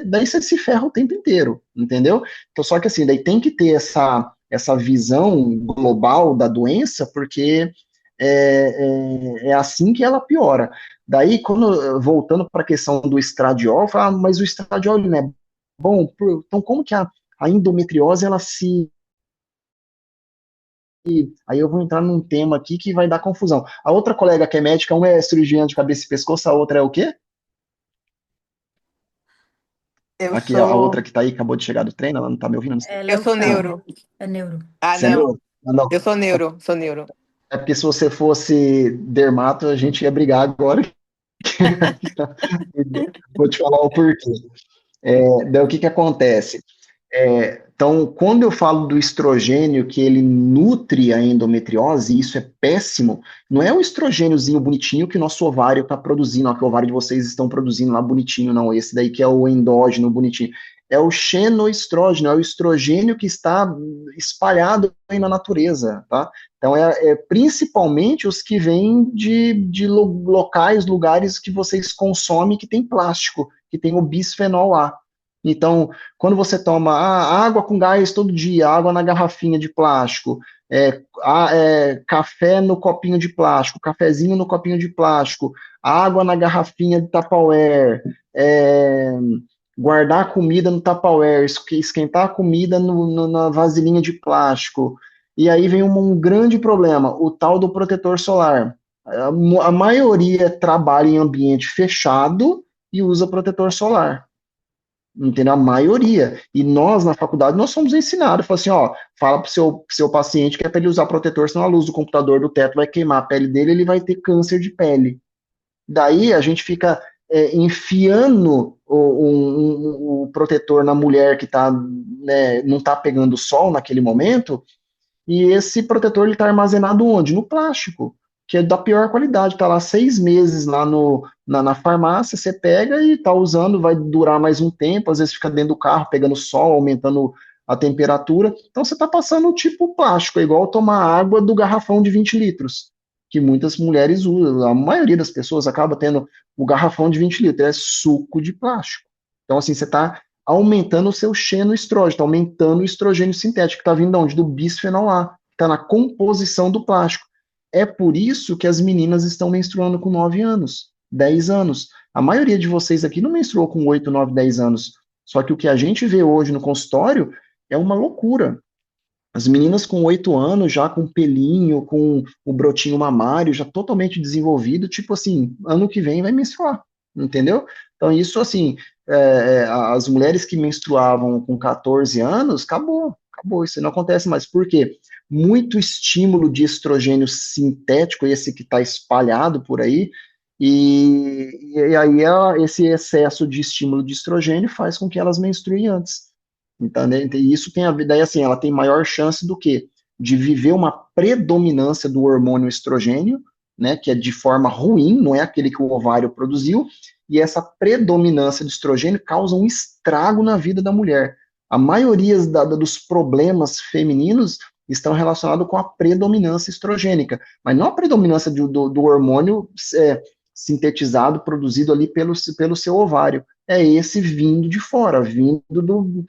Daí você se ferra o tempo inteiro, entendeu? Então, só que assim, daí tem que ter essa visão global da doença, porque é assim que ela piora. Daí, voltando para a questão do estradiol, fala, mas o estradiol ele não é bom? Então, como que a endometriose, ela se... Aí eu vou entrar num tema aqui que vai dar confusão. A outra colega que é médica, uma é cirurgiã de cabeça e pescoço, a outra é o quê? Eu Aqui, a outra sou, que está aí, acabou de chegar do treino, ela não está me ouvindo, não sei. Ela eu é sou oftalmo. neuro. É neuro. Ah, Você é não. neuro? Ah, não. Eu sou neuro. É porque se você fosse dermato, a gente ia brigar agora. Vou te falar o porquê. Daí o que que acontece? Então, quando eu falo do estrogênio, que ele nutre a endometriose, e isso é péssimo, não é o estrogêniozinho bonitinho que o nosso ovário está produzindo, ó, que o ovário de vocês estão produzindo lá bonitinho, não, esse daí que é o endógeno bonitinho. É o xenoestrógeno, é o estrogênio que está espalhado aí na natureza, tá? Então, principalmente os que vêm de locais, lugares que vocês consomem que tem plástico, que tem o bisfenol A. Então, quando você toma água com gás todo dia, água na garrafinha de plástico, café no copinho de plástico, cafezinho no copinho de plástico, água na garrafinha de Tupperware, guardar a comida no Tupperware, esquentar a comida na vasilhinha de plástico. E aí vem um grande problema, o tal do protetor solar. A maioria trabalha em ambiente fechado e usa protetor solar. Entendeu? A maioria. E nós, na faculdade, nós somos ensinados. Fala assim, ó, fala pro seu paciente que é para ele usar protetor, senão a luz do computador do teto vai queimar a pele dele, ele vai ter câncer de pele. Daí a gente fica enfiando o protetor na mulher que tá, né, não está pegando sol naquele momento, e esse protetor ele está armazenado onde? No plástico, que é da pior qualidade. Está lá 6 meses lá na farmácia, você pega e está usando, vai durar mais um tempo, às vezes fica dentro do carro, pegando sol, aumentando a temperatura. Então você está passando tipo plástico, é igual tomar água do garrafão de 20 litros, que muitas mulheres usam. A maioria das pessoas acaba tendo o garrafão de 20 litros, é suco de plástico. Então, assim, você está aumentando o seu xenoestrógeno, está aumentando o estrogênio sintético, que está vindo de onde? Do bisfenol A, que está na composição do plástico. É por isso que as meninas estão menstruando com 9 anos, 10 anos. A maioria de vocês aqui não menstruou com 8, 9, 10 anos. Só que o que a gente vê hoje no consultório é uma loucura. As meninas com 8 anos, já com pelinho, com o brotinho mamário, já totalmente desenvolvido, tipo assim, ano que vem vai menstruar, entendeu? Então, isso assim, as mulheres que menstruavam com 14 anos, acabou, isso não acontece mais. Por quê? Muito estímulo de estrogênio sintético, esse que está espalhado por aí, e aí esse excesso de estímulo de estrogênio faz com que elas menstruem antes. Então, né, e isso tem a ver, daí assim, ela tem maior chance do quê? De viver uma predominância do hormônio estrogênio, né, que é de forma ruim, não é aquele que o ovário produziu, e essa predominância do estrogênio causa um estrago na vida da mulher. A maioria dos problemas femininos estão relacionados com a predominância estrogênica, mas não a predominância do hormônio sintetizado, produzido ali pelo seu ovário. É esse vindo de fora, vindo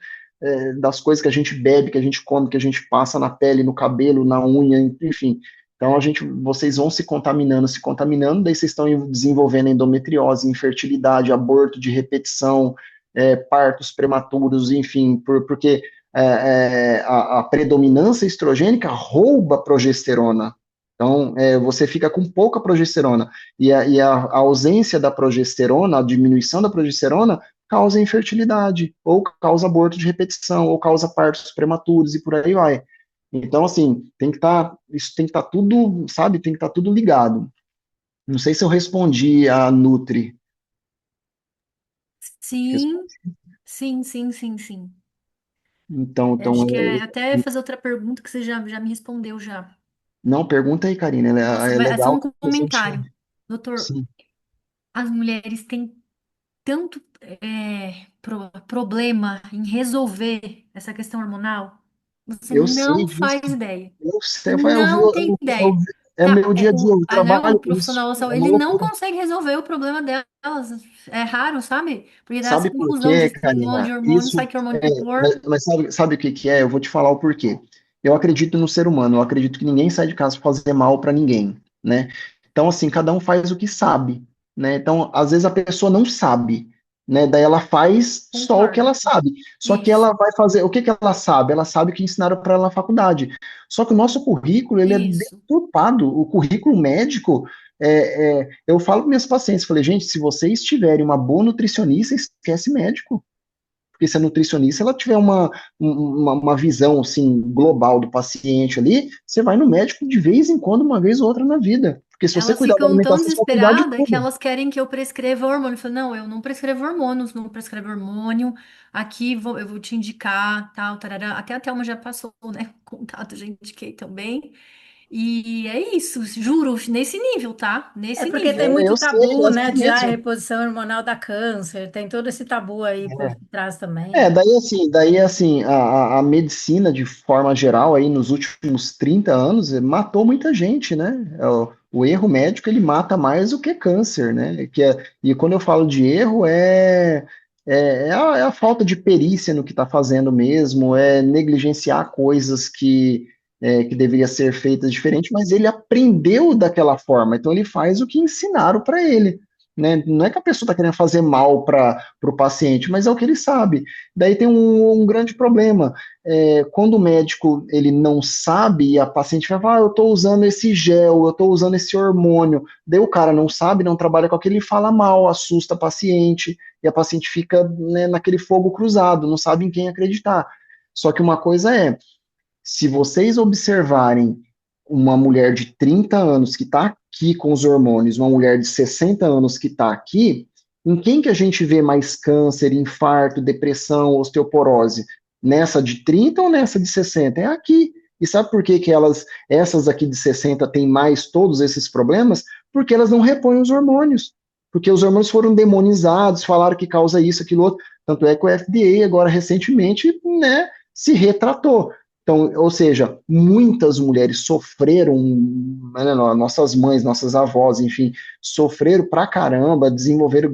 das coisas que a gente bebe, que a gente come, que a gente passa na pele, no cabelo, na unha, enfim. Então, vocês vão se contaminando, daí vocês estão desenvolvendo endometriose, infertilidade, aborto de repetição, partos prematuros, enfim, porque a predominância estrogênica rouba a progesterona. Então, você fica com pouca progesterona, e a ausência da progesterona, a diminuição da progesterona, causa infertilidade, ou causa aborto de repetição, ou causa partos prematuros, e por aí vai. Então, assim, isso tem que estar tudo, sabe, tem que estar tudo ligado. Não sei se eu respondi a Nutri. Sim, sim, sim, sim, sim. Então, Acho que é até fazer outra pergunta que você já me respondeu já. não, pergunta aí, Karina, Nossa, é é só legal um que a gente, comentário. Doutor, sim, as mulheres têm tanto problema em resolver essa questão hormonal. Você eu sei não disso, faz ideia. eu Você sei, não tem ideia. é meu dia a dia, eu Né, trabalho o com isso, profissional da é saúde, uma ele não loucura. consegue resolver o problema delas. É raro, sabe? Porque dá essa Sabe por confusão quê, de esteroide, Karina? de hormônio, Isso, sabe que hormônio é, pôr. mas sabe o que que é? Eu vou te falar o porquê. Eu acredito no ser humano, eu acredito que ninguém sai de casa para fazer mal para ninguém, né? Então, assim, cada um faz o que sabe, né? Então, às vezes a pessoa não sabe, né? Daí ela faz só o que Concordo. ela sabe. Só que Isso, ela vai fazer, o que que ela sabe? Ela sabe o que ensinaram para ela na faculdade. Só que o nosso currículo, ele é isso. deturpado. O currículo médico, eu falo para minhas pacientes, falei, gente, se vocês tiverem uma boa nutricionista, esquece médico. Porque se a nutricionista ela tiver uma visão assim, global do paciente ali, você vai no médico de vez em quando, uma vez ou outra na vida. Porque se você Elas cuidar da ficam tão alimentação, você vai cuidar de desesperadas que tudo. elas querem que eu prescreva hormônio. Eu falo, não, eu não prescrevo hormônios, não prescrevo hormônio. Aqui eu vou te indicar, tal, tarará. Até a Thelma já passou, né? Contato, já indiquei também. E é isso, juro, nesse nível, tá? É Nesse porque tem nível. Eu muito sei, é tabu, assim né, de mesmo. reposição hormonal da câncer, tem todo esse tabu aí por trás também. Daí assim, a medicina, de forma geral, aí nos últimos 30 anos, matou muita gente, né? O erro médico, ele mata mais do que câncer, né? E quando eu falo de erro, é a falta de perícia no que está fazendo mesmo, é negligenciar coisas que deveria ser feitas diferente, mas ele aprendeu daquela forma, então ele faz o que ensinaram para ele, né? Não é que a pessoa está querendo fazer mal para o paciente, mas é o que ele sabe. Daí tem um grande problema. Quando o médico ele não sabe e a paciente vai falar, eu estou usando esse gel, eu estou usando esse hormônio. Daí o cara não sabe, não trabalha com aquilo, ele fala mal, assusta a paciente, e a paciente fica, né, naquele fogo cruzado, não sabe em quem acreditar. Só que uma coisa se vocês observarem uma mulher de 30 anos que está aqui com os hormônios, uma mulher de 60 anos que está aqui, em quem que a gente vê mais câncer, infarto, depressão, osteoporose? Nessa de 30 ou nessa de 60? É aqui. E sabe por que que essas aqui de 60 têm mais todos esses problemas? Porque elas não repõem os hormônios. Porque os hormônios foram demonizados, falaram que causa isso, aquilo outro. Tanto é que o FDA agora recentemente, né, se retratou. Então, ou seja, muitas mulheres sofreram, né, nossas mães, nossas avós, enfim, sofreram pra caramba, desenvolveram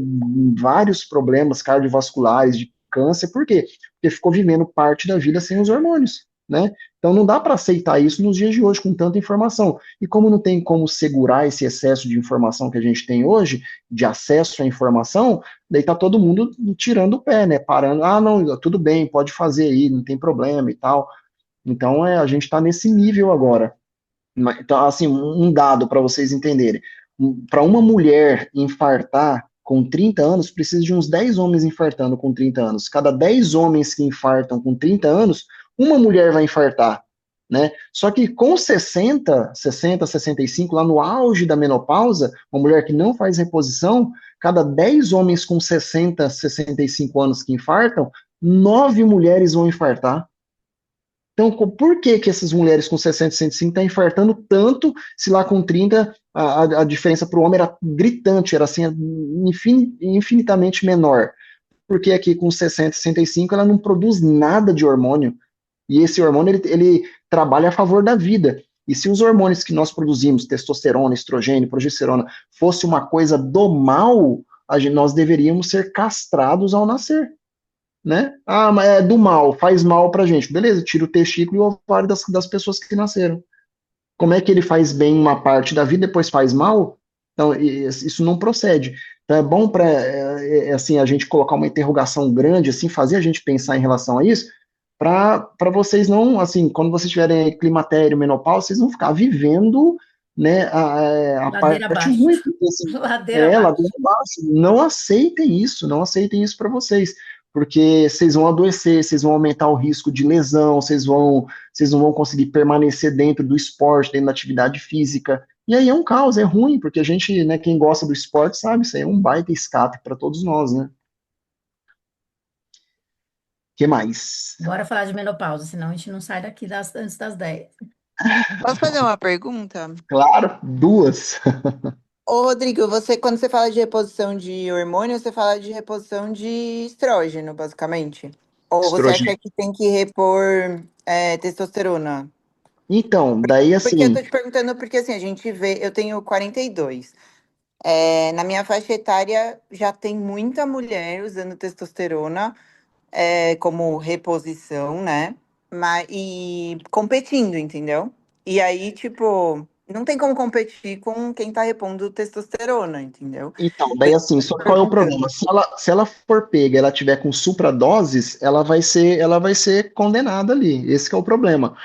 vários problemas cardiovasculares, de câncer, por quê? Porque ficou vivendo parte da vida sem os hormônios, né? Então não dá para aceitar isso nos dias de hoje com tanta informação. E como não tem como segurar esse excesso de informação que a gente tem hoje, de acesso à informação, daí tá todo mundo tirando o pé, né? Parando, não, tudo bem, pode fazer aí, não tem problema e tal. Então, a gente está nesse nível agora. Então, assim, um dado para vocês entenderem. Para uma mulher infartar com 30 anos, precisa de uns 10 homens infartando com 30 anos. Cada 10 homens que infartam com 30 anos, uma mulher vai infartar, né? Só que com 60, 65, lá no auge da menopausa, uma mulher que não faz reposição, cada 10 homens com 60, 65 anos que infartam, 9 mulheres vão infartar. Então, por que que essas mulheres com 60, 65 estão infartando tanto, se lá com 30 a diferença para o homem era gritante, era assim, infinitamente menor? Porque aqui com 60, 65 ela não produz nada de hormônio, e esse hormônio ele trabalha a favor da vida. E se os hormônios que nós produzimos, testosterona, estrogênio, progesterona, fosse uma coisa do mal, nós deveríamos ser castrados ao nascer, né? Mas é do mal, faz mal pra gente. Beleza, tira o testículo e o ovário das pessoas que nasceram. Como é que ele faz bem uma parte da vida e depois faz mal? Então, isso não procede. Então, é bom para assim, a gente colocar uma interrogação grande, assim, fazer a gente pensar em relação a isso, para vocês não, assim, quando vocês tiverem climatério, menopausa, vocês não ficar vivendo, né, a Ladeira parte abaixo. ruim, porque, assim, Ladeira abaixo. ladeira abaixo. Não aceitem isso, não aceitem isso para vocês, porque vocês vão adoecer, vocês vão aumentar o risco de lesão, vocês não vão conseguir permanecer dentro do esporte, dentro da atividade física. E aí é um caos, é ruim, porque a gente, né, quem gosta do esporte sabe, isso aí é um baita escape para todos nós, né? Que mais? Bora falar de menopausa, senão a gente não sai daqui antes das 10. Posso fazer uma pergunta? Claro, duas. Ô, Rodrigo, quando você fala de reposição de hormônio, você fala de reposição de estrógeno, basicamente? Ou você acha Estrogênio. que tem que repor testosterona? Então, daí Porque eu assim, tô te perguntando porque, assim, a gente vê, eu tenho 42. Na minha faixa etária já tem muita mulher usando testosterona como reposição, né? E competindo, entendeu? E aí, tipo, não tem como competir com quem tá repondo testosterona, entendeu? então, Por daí isso que assim, eu só tô qual é o perguntando. problema? Se ela for pega, ela tiver com supradoses, ela vai ser condenada ali. Esse que é o problema.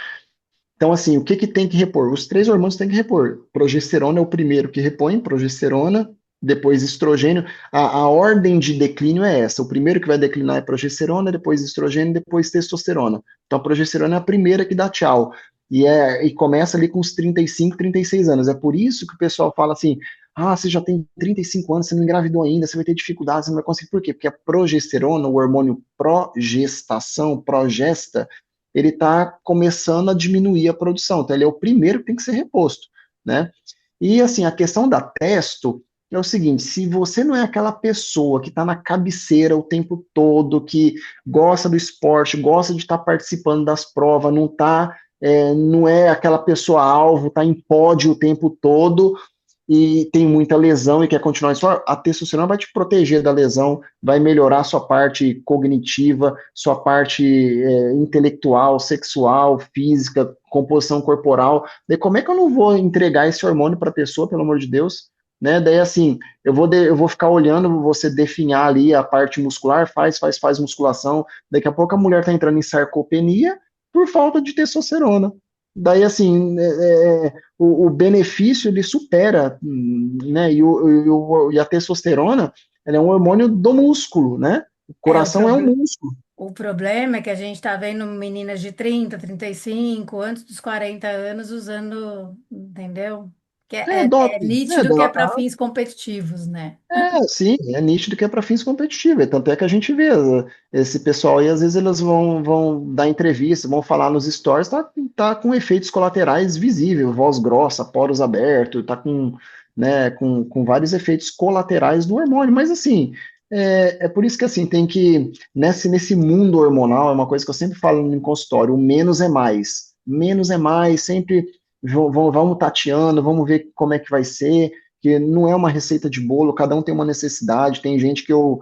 Então, assim, o que que tem que repor? Os três hormônios tem que repor. Progesterona é o primeiro que repõe, progesterona, depois estrogênio. A ordem de declínio é essa. O primeiro que vai declinar é progesterona, depois estrogênio, depois testosterona. Então, a progesterona é a primeira que dá tchau. E começa ali com os 35, 36 anos. É por isso que o pessoal fala assim: ah, você já tem 35 anos, você não engravidou ainda, você vai ter dificuldade, você não vai conseguir. Por quê? Porque a progesterona, o hormônio progestação, progesta, ele está começando a diminuir a produção. Então, ele é o primeiro que tem que ser reposto, né? E, assim, a questão da testo é o seguinte: se você não é aquela pessoa que está na cabeceira o tempo todo, que gosta do esporte, gosta de estar participando das provas, não é aquela pessoa alvo, está em pódio o tempo todo, e tem muita lesão e quer continuar isso, a testosterona vai te proteger da lesão, vai melhorar sua parte cognitiva, sua parte intelectual, sexual, física, composição corporal. Daí como é que eu não vou entregar esse hormônio para a pessoa, pelo amor de Deus? Né? Daí assim, eu vou ficar olhando você definhar ali a parte muscular, faz musculação, daqui a pouco a mulher está entrando em sarcopenia por falta de testosterona. Daí, assim, o benefício ele supera, né? E a testosterona, ela é um hormônio do músculo, né? O É, o, coração é um proble- músculo. o problema é que a gente está vendo meninas de 30, 35, antes dos 40 anos usando, entendeu? Que É é doping, nítido que é para fins competitivos, né? sim, é nítido que é para fins competitivos. Tanto é que a gente vê esse pessoal aí, às vezes eles vão dar entrevista, vão falar nos stories, tá com efeitos colaterais visíveis, voz grossa, poros abertos, tá com, né, com vários efeitos colaterais do hormônio. Mas assim, é por isso que assim, tem que, nesse mundo hormonal, é uma coisa que eu sempre falo no consultório: o menos é mais. Menos é mais, sempre vamos tateando, vamos ver como é que vai ser, que não é uma receita de bolo, cada um tem uma necessidade. Tem gente que eu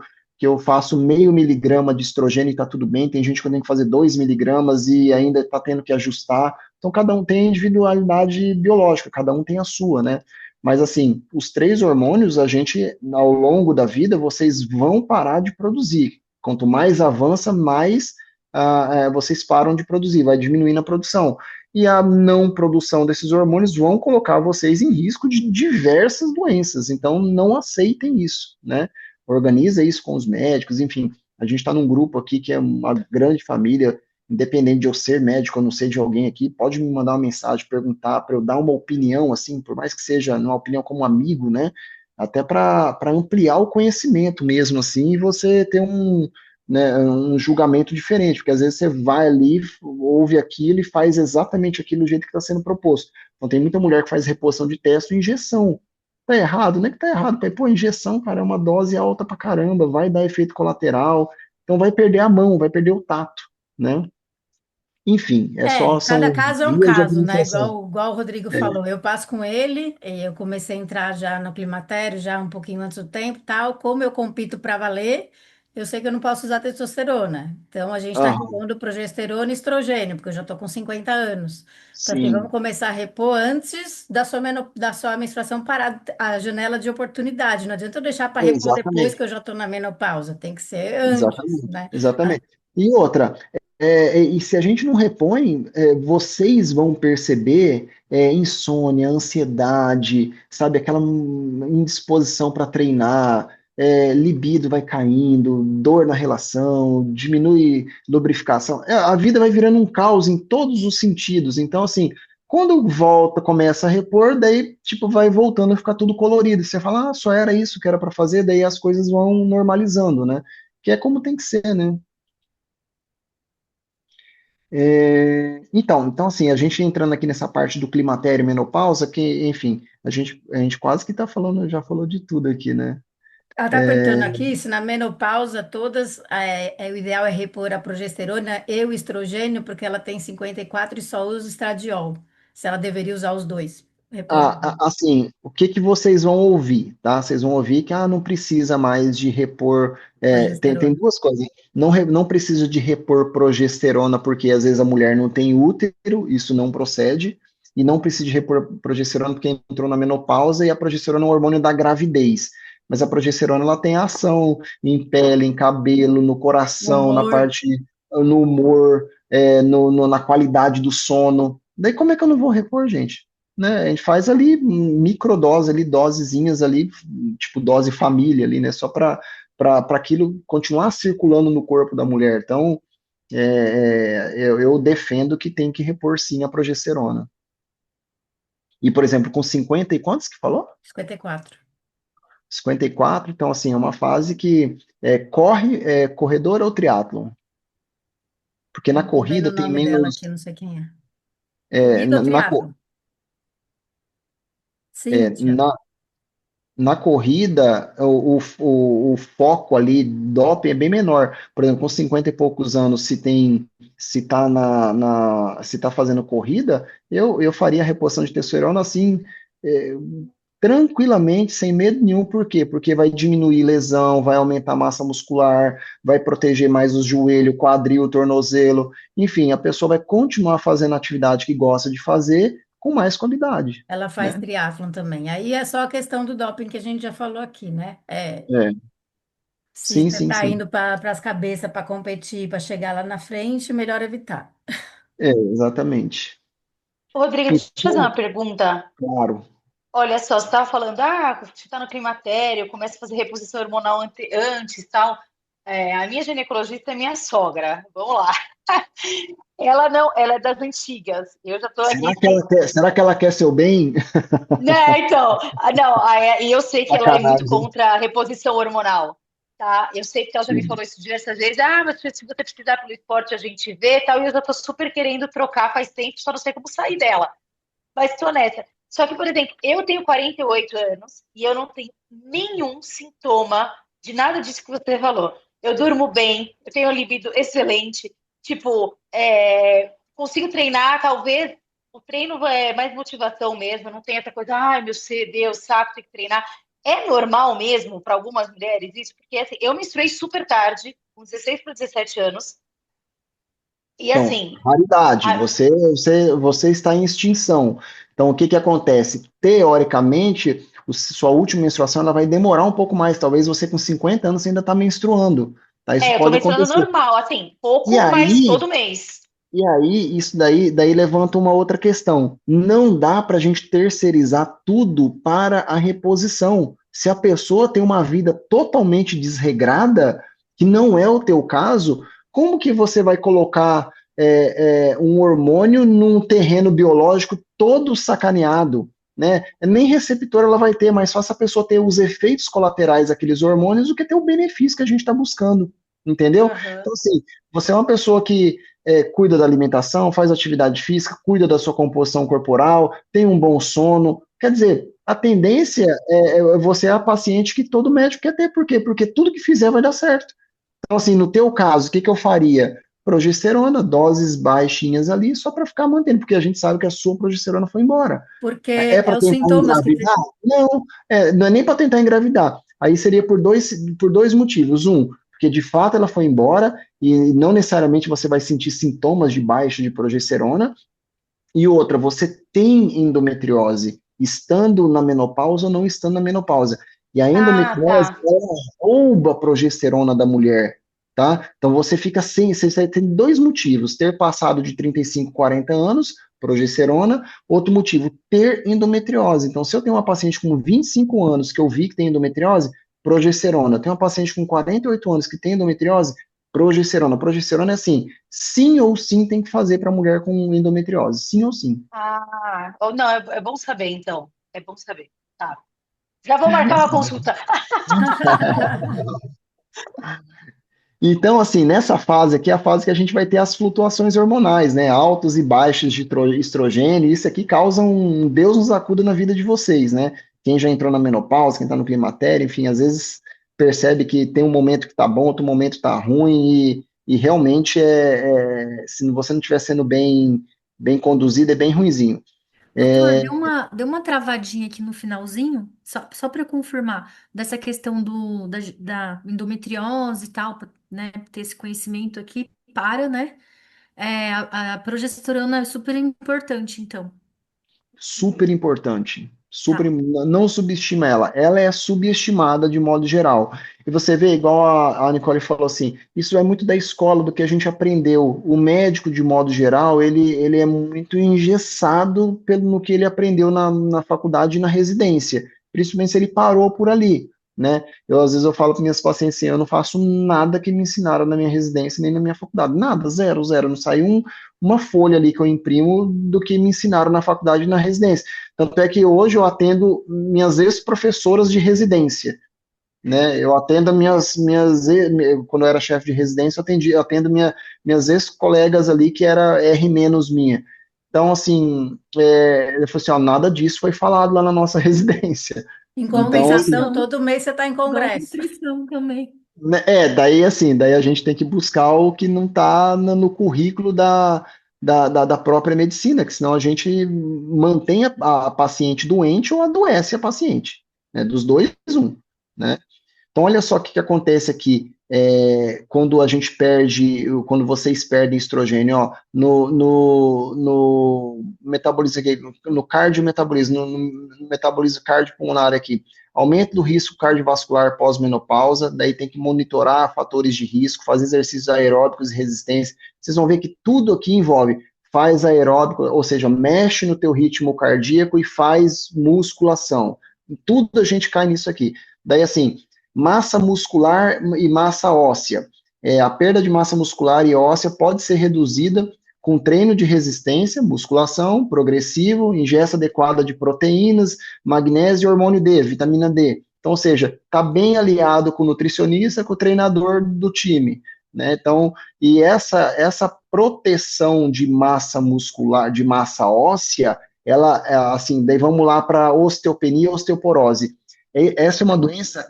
faço 0,5 miligrama de estrogênio e está tudo bem, tem gente que eu tenho que fazer 2 miligramas e ainda está tendo que ajustar. Então, cada um tem individualidade biológica, cada um tem a sua, né? Mas, assim, os três hormônios, a gente, ao longo da vida, vocês vão parar de produzir. Quanto mais avança, mais vocês param de produzir, vai diminuindo a produção. E a não produção desses hormônios vão colocar vocês em risco de diversas doenças. Então, não aceitem isso, né? Organiza isso com os médicos, enfim. A gente está num grupo aqui que é uma grande família, independente de eu ser médico ou não ser de alguém aqui, pode me mandar uma mensagem, perguntar, para eu dar uma opinião, assim, por mais que seja uma opinião como amigo, né? Até para ampliar o conhecimento mesmo, assim, e você ter né, um julgamento diferente, porque às vezes você vai ali, ouve aquilo e faz exatamente aquilo do jeito que está sendo proposto. Então tem muita mulher que faz reposição de testo e injeção. Tá errado? Não é que tá errado, pai. Pô, injeção, cara, é uma dose alta pra caramba, vai dar efeito colateral, então vai perder a mão, vai perder o tato, né? Enfim, Cada são caso é um vias de caso, né? administração. Igual o Rodrigo falou, eu passo com ele, e eu comecei a entrar já no climatério, já um pouquinho antes do tempo, tal. Como eu compito para valer, Eu sei que eu não posso usar testosterona. Então, a gente está Aham, repondo progesterona e estrogênio, porque eu já estou com 50 anos. Então, assim, vamos sim, começar a repor antes da sua menstruação parar, a janela de oportunidade. Não adianta eu deixar para repor depois que exatamente. eu já estou na menopausa. Tem que ser antes, Exatamente, né? Ah, exatamente. E outra, e se a gente não repõe, vocês vão perceber insônia, ansiedade, sabe, aquela indisposição para treinar, libido vai caindo, dor na relação, diminui lubrificação. A vida vai virando um caos em todos os sentidos. Então, assim, quando volta, começa a repor, daí, tipo, vai voltando a ficar tudo colorido. Você fala, ah, só era isso que era para fazer, daí as coisas vão normalizando, né? Que é como tem que ser, né? Então, assim, a gente entrando aqui nessa parte do climatério e menopausa, que, enfim, a gente quase que tá falando, já falou de tudo aqui, né? ela está perguntando aqui se na menopausa todas, o ideal é repor a progesterona e o estrogênio, porque ela tem 54 e só usa estradiol. Se ela deveria usar os dois. Repor Assim, o que que vocês vão ouvir, tá? Vocês vão ouvir que não precisa mais de repor. Tem progesterona. duas coisas. Não precisa de repor progesterona, porque às vezes a mulher não tem útero, isso não procede. E não precisa de repor progesterona porque entrou na menopausa e a progesterona é um hormônio da gravidez. Mas a progesterona ela tem ação em pele, em cabelo, no coração, na Humor. parte, no humor, na qualidade do sono. Daí como é que eu não vou repor, gente? Né? A gente faz ali microdose, ali, dosezinhas ali, tipo dose família ali, né? Só para aquilo continuar circulando no corpo da mulher. Então, eu defendo que tem que repor sim a progesterona. E, por exemplo, com 50 e quantos que falou? 54. 54, então, assim, é uma fase que corredor ou triatlon? Porque na Não tô vendo corrida o tem nome dela aqui, menos. não sei quem é. é, Corrida na, ou na, triatlo? é, Cíntia. na, Na corrida, o foco ali, doping é bem menor. Por exemplo, com 50 e poucos anos, se tá se tá fazendo corrida, eu faria a reposição de testosterona assim, é, tranquilamente, sem medo nenhum. Por quê? Porque vai diminuir lesão, vai aumentar a massa muscular, vai proteger mais o joelho, quadril, tornozelo. Enfim, a pessoa vai continuar fazendo a atividade que gosta de fazer com mais qualidade, Ela faz né? triatlon também. Aí é só a questão do doping que a gente já falou aqui, né? É, Se sim, você sim, está sim. indo para as cabeças para competir, para chegar lá na frente, melhor evitar. Exatamente. Rodrigo, deixa eu te fazer Então, uma pergunta. claro. Olha só, você estava falando, você está no climatério, começa a fazer reposição hormonal antes, tal. A minha ginecologista é minha sogra. Vamos lá. Ela não, ela é das antigas. Eu já estou aqui sem. Será que ela quer seu bem? Né, então, não, e eu sei que ela é muito Sacanagem. contra a reposição hormonal, tá? Eu sei que ela já me Sim. falou isso diversas vezes. Mas se você precisar pelo esporte, a gente vê, tal. E eu já estou super querendo trocar faz tempo, só não sei como sair dela. Mas estou nessa. Só que, por exemplo, eu tenho 48 anos e eu não tenho nenhum sintoma de nada disso que você falou. Eu durmo bem, eu tenho libido excelente, tipo, consigo treinar, talvez o treino é mais motivação mesmo, não tem essa coisa, ai meu Deus, saco, tem que treinar. É normal mesmo para algumas mulheres isso? Porque assim, eu menstruei super tarde, com 16 para 17 anos, e Então, assim, raridade. a- Você está em extinção. Então, o que que acontece? Teoricamente, sua última menstruação ela vai demorar um pouco mais. Talvez você com 50 anos ainda está menstruando. Tá? Isso eu tô pode menstruando acontecer. normal, assim, E pouco, mas aí, todo mês. isso daí levanta uma outra questão. Não dá para a gente terceirizar tudo para a reposição. Se a pessoa tem uma vida totalmente desregrada, que não é o teu caso, como que você vai colocar um hormônio num terreno biológico todo sacaneado? Né? Nem receptor ela vai ter, mas só se a pessoa ter os efeitos colaterais daqueles hormônios do que ter o benefício que a gente está buscando. Entendeu? Aham. Então, assim, você é uma pessoa que cuida da alimentação, faz atividade física, cuida da sua composição corporal, tem um bom sono. Quer dizer, a tendência é você é a paciente que todo médico quer ter. Por quê? Porque tudo que fizer vai dar certo. Então, assim, no teu caso, o que que eu faria? Progesterona, doses baixinhas ali, só para ficar mantendo, porque a gente sabe que a sua progesterona foi embora. Porque É é para os tentar sintomas que engravidar? Não, não é nem para tentar engravidar. Aí seria por dois motivos. Um, porque de fato ela foi embora e não necessariamente você vai sentir sintomas de baixa de progesterona. E outra, você tem endometriose estando na menopausa ou não estando na menopausa. E a Ah, endometriose, tá. ela rouba a progesterona da mulher, tá? Então você fica sem, você tem dois motivos: ter passado de 35, 40 anos, progesterona; outro motivo, ter endometriose. Então, se eu tenho uma paciente com 25 anos que eu vi que tem endometriose, progesterona. Eu tenho uma paciente com 48 anos que tem endometriose, progesterona. Progesterona é assim, sim ou sim tem que fazer para mulher com endometriose, sim ou sim. Não, é bom saber, então. É bom saber. Tá. Já vou marcar uma consulta. Então, assim, nessa fase aqui é a fase que a gente vai ter as flutuações hormonais, né? Altos e baixos de estrogênio, e isso aqui causa um Deus nos acuda na vida de vocês, né? Quem já entrou na menopausa, quem está no climatério, enfim, às vezes percebe que tem um momento que tá bom, outro momento tá ruim, e realmente se você não estiver sendo bem conduzido, é bem ruinzinho. Doutor, É, deu uma travadinha aqui no finalzinho, só para confirmar, dessa questão da endometriose e tal, né, ter esse conhecimento aqui, né? A progesterona é super importante, então. super importante. Tá. Não subestima ela. Ela é subestimada de modo geral. E você vê, igual a Nicole falou assim, isso é muito da escola, do que a gente aprendeu. O médico, de modo geral, ele é muito engessado no que ele aprendeu na faculdade e na residência, principalmente se ele parou por ali, né? Às vezes eu falo para minhas pacientes assim, eu não faço nada que me ensinaram na minha residência nem na minha faculdade. Nada, zero, zero. Não saiu uma folha ali que eu imprimo do que me ensinaram na faculdade e na residência. Tanto é que hoje eu atendo minhas ex-professoras de residência, né? Eu atendo quando eu era chefe de residência, eu atendo minhas ex-colegas ali que era R- minha. Então, assim, eu falei assim, ó, nada disso foi falado lá na nossa residência. Em Igual Então, assim, compensação, nutrição, todo mês você está em igual congresso. nutrição também. né, daí assim, daí a gente tem que buscar o que não está no currículo da própria medicina, que senão a gente mantém a paciente doente ou adoece a paciente, né? Dos dois, um, né? Então, olha só o que acontece aqui, quando a gente perde, quando vocês perdem estrogênio, ó, no metabolismo aqui, no cardiometabolismo, no metabolismo cardiopulmonar aqui, aumento do risco cardiovascular pós-menopausa, daí tem que monitorar fatores de risco, fazer exercícios aeróbicos e resistência. Vocês vão ver que tudo aqui envolve faz aeróbico, ou seja, mexe no teu ritmo cardíaco e faz musculação. Tudo a gente cai nisso aqui. Daí, assim, massa muscular e massa óssea. A perda de massa muscular e óssea pode ser reduzida com treino de resistência, musculação, progressivo, ingesta adequada de proteínas, magnésio e hormônio D, vitamina D. Então, ou seja, está bem aliado com o nutricionista, com o treinador do time, né? Então, e essa proteção de massa muscular, de massa óssea, ela, assim, daí vamos lá para osteopenia e osteoporose. Essa é uma doença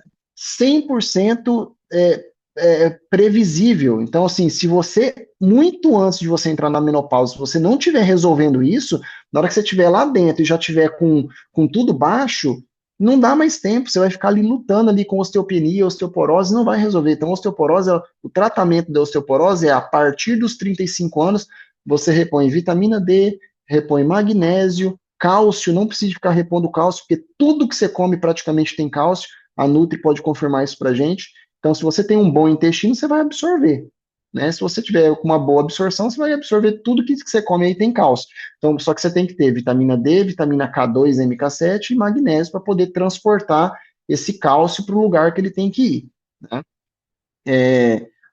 100% previsível. Então, assim, se você, muito antes de você entrar na menopausa, se você não estiver resolvendo isso, na hora que você estiver lá dentro e já estiver com tudo baixo, não dá mais tempo, você vai ficar ali lutando ali com osteopenia, osteoporose, não vai resolver. Então, osteoporose, o tratamento da osteoporose é a partir dos 35 anos, você repõe vitamina D, repõe magnésio, cálcio, não precisa ficar repondo cálcio, porque tudo que você come praticamente tem cálcio, a Nutri pode confirmar isso para a gente. Então, se você tem um bom intestino, você vai absorver, né? Se você tiver com uma boa absorção, você vai absorver tudo que você come aí tem cálcio. Então, só que você tem que ter vitamina D, vitamina K2, MK7 e magnésio para poder transportar esse cálcio para o lugar que ele tem que ir, né?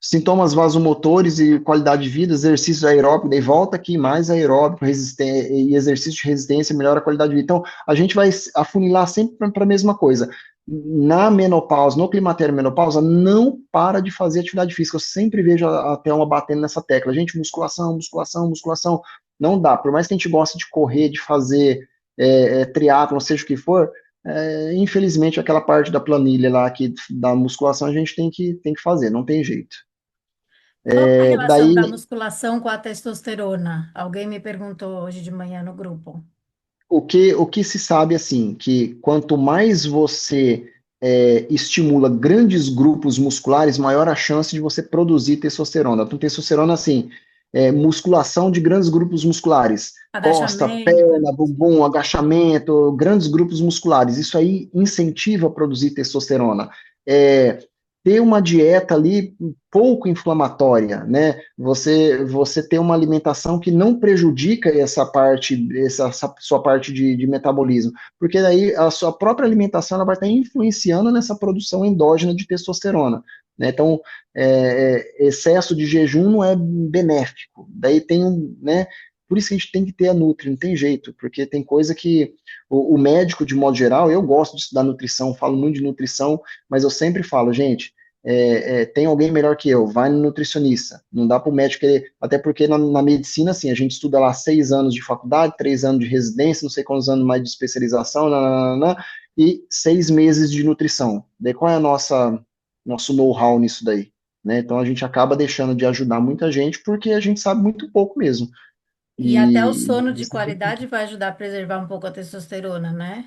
Sintomas vasomotores e qualidade de vida, exercícios aeróbicos, daí volta aqui, mais aeróbico, e exercício de resistência, melhora a qualidade de vida. Então, a gente vai afunilar sempre para a mesma coisa. Na menopausa, no climatério menopausa, não para de fazer atividade física. Eu sempre vejo até uma batendo nessa tecla. Gente, musculação, musculação, musculação. Não dá. Por mais que a gente goste de correr, de fazer triatlon, seja o que for, infelizmente aquela parte da planilha lá que, da musculação a gente tem que fazer, não tem jeito. Qual a relação da Daí, musculação com a testosterona? Alguém me perguntou hoje de manhã no grupo. o que se sabe, assim, que quanto mais você estimula grandes grupos musculares, maior a chance de você produzir testosterona. Então, testosterona, assim, musculação de grandes grupos musculares, costa, Agachamento. perna, bumbum, agachamento, grandes grupos musculares. Isso aí incentiva a produzir testosterona. Ter uma dieta ali pouco inflamatória, né? Você ter uma alimentação que não prejudica essa sua parte de metabolismo, porque daí a sua própria alimentação ela vai estar influenciando nessa produção endógena de testosterona, né? Então, excesso de jejum não é benéfico. Daí tem né? Por isso que a gente tem que ter a Nutri, não tem jeito, porque tem coisa que o médico, de modo geral, eu gosto de estudar nutrição, falo muito de nutrição, mas eu sempre falo, gente, tem alguém melhor que eu, vai no nutricionista. Não dá para o médico querer, até porque na medicina, assim, a gente estuda lá 6 anos de faculdade, 3 anos de residência, não sei quantos anos mais de especialização, nananana, e 6 meses de nutrição. Daí qual é a nosso know-how nisso daí? Né? Então a gente acaba deixando de ajudar muita gente porque a gente sabe muito pouco mesmo. E até o E sono de qualidade vai ajudar a preservar um pouco a testosterona, né?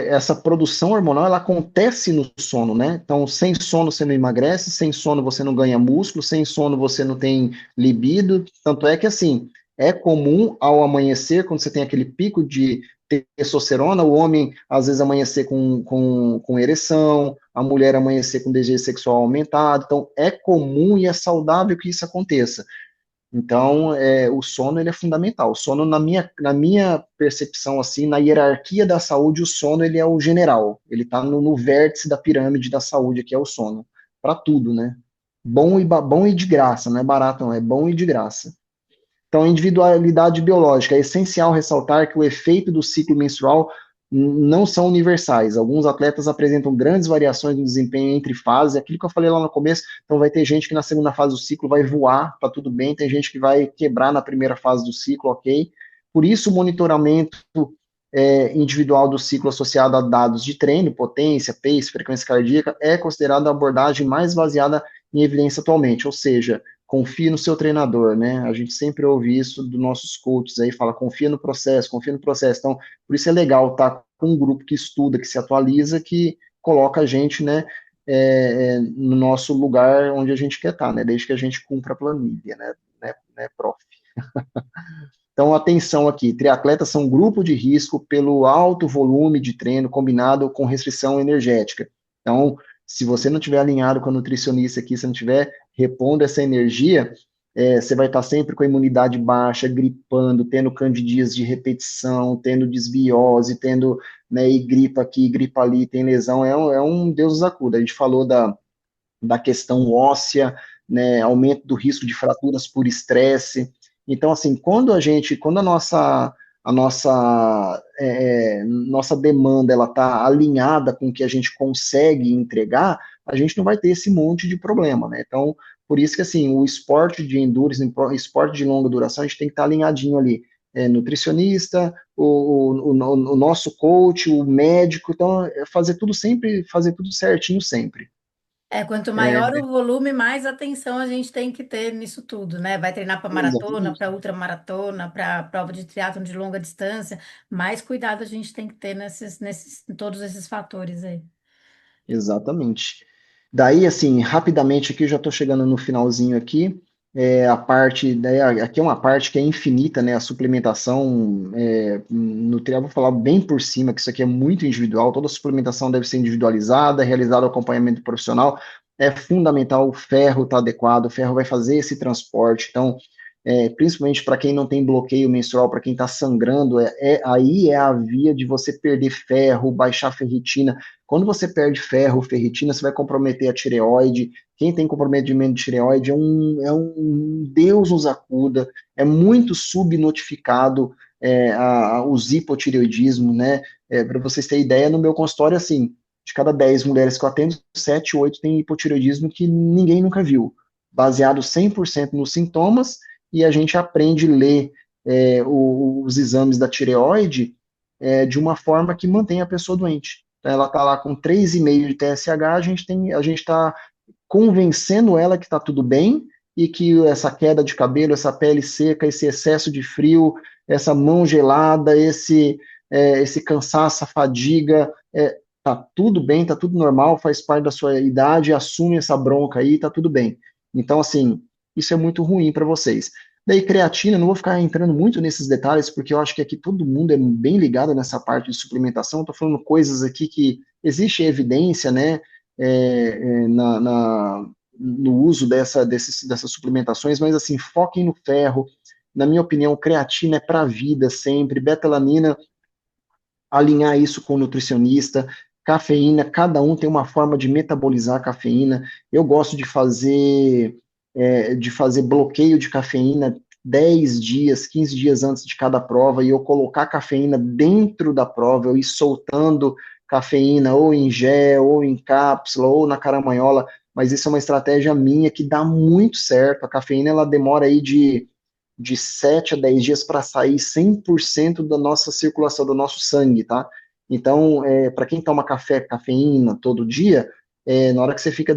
essa produção hormonal, ela acontece no sono, né? Então, sem sono você não emagrece, sem sono você não ganha músculo, sem sono você não tem libido. Tanto é que, assim, é comum ao amanhecer, quando você tem aquele pico de testosterona, o homem às vezes amanhecer com ereção, a mulher amanhecer com desejo sexual aumentado. Então, é comum e é saudável que isso aconteça. Então, o sono ele é fundamental. O sono, na minha percepção, assim, na hierarquia da saúde, o sono ele é o general. Ele está no vértice da pirâmide da saúde, que é o sono. Para tudo, né? Bom e de graça, não é barato, não, é bom e de graça. Então, a individualidade biológica. É essencial ressaltar que o efeito do ciclo menstrual não são universais. Alguns atletas apresentam grandes variações no desempenho entre fases, aquilo que eu falei lá no começo. Então, vai ter gente que na segunda fase do ciclo vai voar, tá tudo bem, tem gente que vai quebrar na primeira fase do ciclo, ok? Por isso, o monitoramento individual do ciclo associado a dados de treino, potência, pace, frequência cardíaca, é considerado a abordagem mais baseada em evidência atualmente, ou seja, confie no seu treinador, né? A gente sempre ouve isso dos nossos coaches aí, fala, confia no processo, confia no processo. Então, por isso é legal estar com um grupo que estuda, que se atualiza, que coloca a gente, né, no nosso lugar onde a gente quer estar, né? Desde que a gente cumpra a planilha, né, prof? Então, atenção aqui, triatletas são um grupo de risco pelo alto volume de treino combinado com restrição energética. Então, se você não estiver alinhado com a nutricionista aqui, se não estiver repondo essa energia, você vai estar sempre com a imunidade baixa, gripando, tendo candidias de repetição, tendo desbiose, tendo, né, e gripa aqui, gripa ali, tem lesão, é um Deus nos acuda. A gente falou da questão óssea, né, aumento do risco de fraturas por estresse. Então, assim, quando a nossa demanda ela está alinhada com o que a gente consegue entregar, a gente não vai ter esse monte de problema, né? Então, por isso que, assim, o esporte de endurance, o esporte de longa duração, a gente tem que estar alinhadinho ali. Nutricionista, o nosso coach, o médico, então, fazer tudo certinho sempre. Quanto maior o volume, mais atenção a gente tem que ter nisso tudo, né? Vai treinar para maratona, Exatamente. para ultramaratona, para prova de triatlon de longa distância, mais cuidado a gente tem que ter em todos esses fatores aí. Exatamente. Daí, assim, rapidamente aqui, eu já estou chegando no finalzinho aqui, a parte, daí, aqui é uma parte que é infinita, né, a suplementação nutricional, vou falar bem por cima, que isso aqui é muito individual, toda suplementação deve ser individualizada, realizado acompanhamento profissional, é fundamental o ferro estar adequado, o ferro vai fazer esse transporte, então, principalmente para quem não tem bloqueio menstrual, para quem está sangrando, aí é a via de você perder ferro, baixar ferritina. Quando você perde ferro, ferritina, você vai comprometer a tireoide. Quem tem comprometimento de tireoide é um Deus nos acuda, é muito subnotificado os hipotireoidismo, né? Para vocês terem ideia, no meu consultório, assim, de cada 10 mulheres que eu atendo, 7, 8 têm hipotireoidismo que ninguém nunca viu, baseado 100% nos sintomas, e a gente aprende a ler os exames da tireoide de uma forma que mantém a pessoa doente. Então, ela está lá com 3,5 de TSH, a gente está convencendo ela que está tudo bem e que essa queda de cabelo, essa pele seca, esse excesso de frio, essa mão gelada, esse cansaço, a fadiga, tá tudo bem, tá tudo normal, faz parte da sua idade, assume essa bronca aí, tá tudo bem. Então, assim, isso é muito ruim para vocês. Daí, creatina, não vou ficar entrando muito nesses detalhes, porque eu acho que aqui todo mundo é bem ligado nessa parte de suplementação. Estou falando coisas aqui que existe evidência, né, no uso dessas suplementações, mas assim, foquem no ferro. Na minha opinião, creatina é para a vida sempre, betalanina, alinhar isso com o nutricionista, cafeína, cada um tem uma forma de metabolizar a cafeína. Eu gosto de fazer bloqueio de cafeína 10 dias, 15 dias antes de cada prova, e eu colocar cafeína dentro da prova, eu ir soltando cafeína ou em gel, ou em cápsula, ou na caramanhola, mas isso é uma estratégia minha que dá muito certo. A cafeína, ela demora aí de 7 a 10 dias para sair 100% da nossa circulação, do nosso sangue, tá? Então, para quem toma cafeína todo dia, na hora que você fica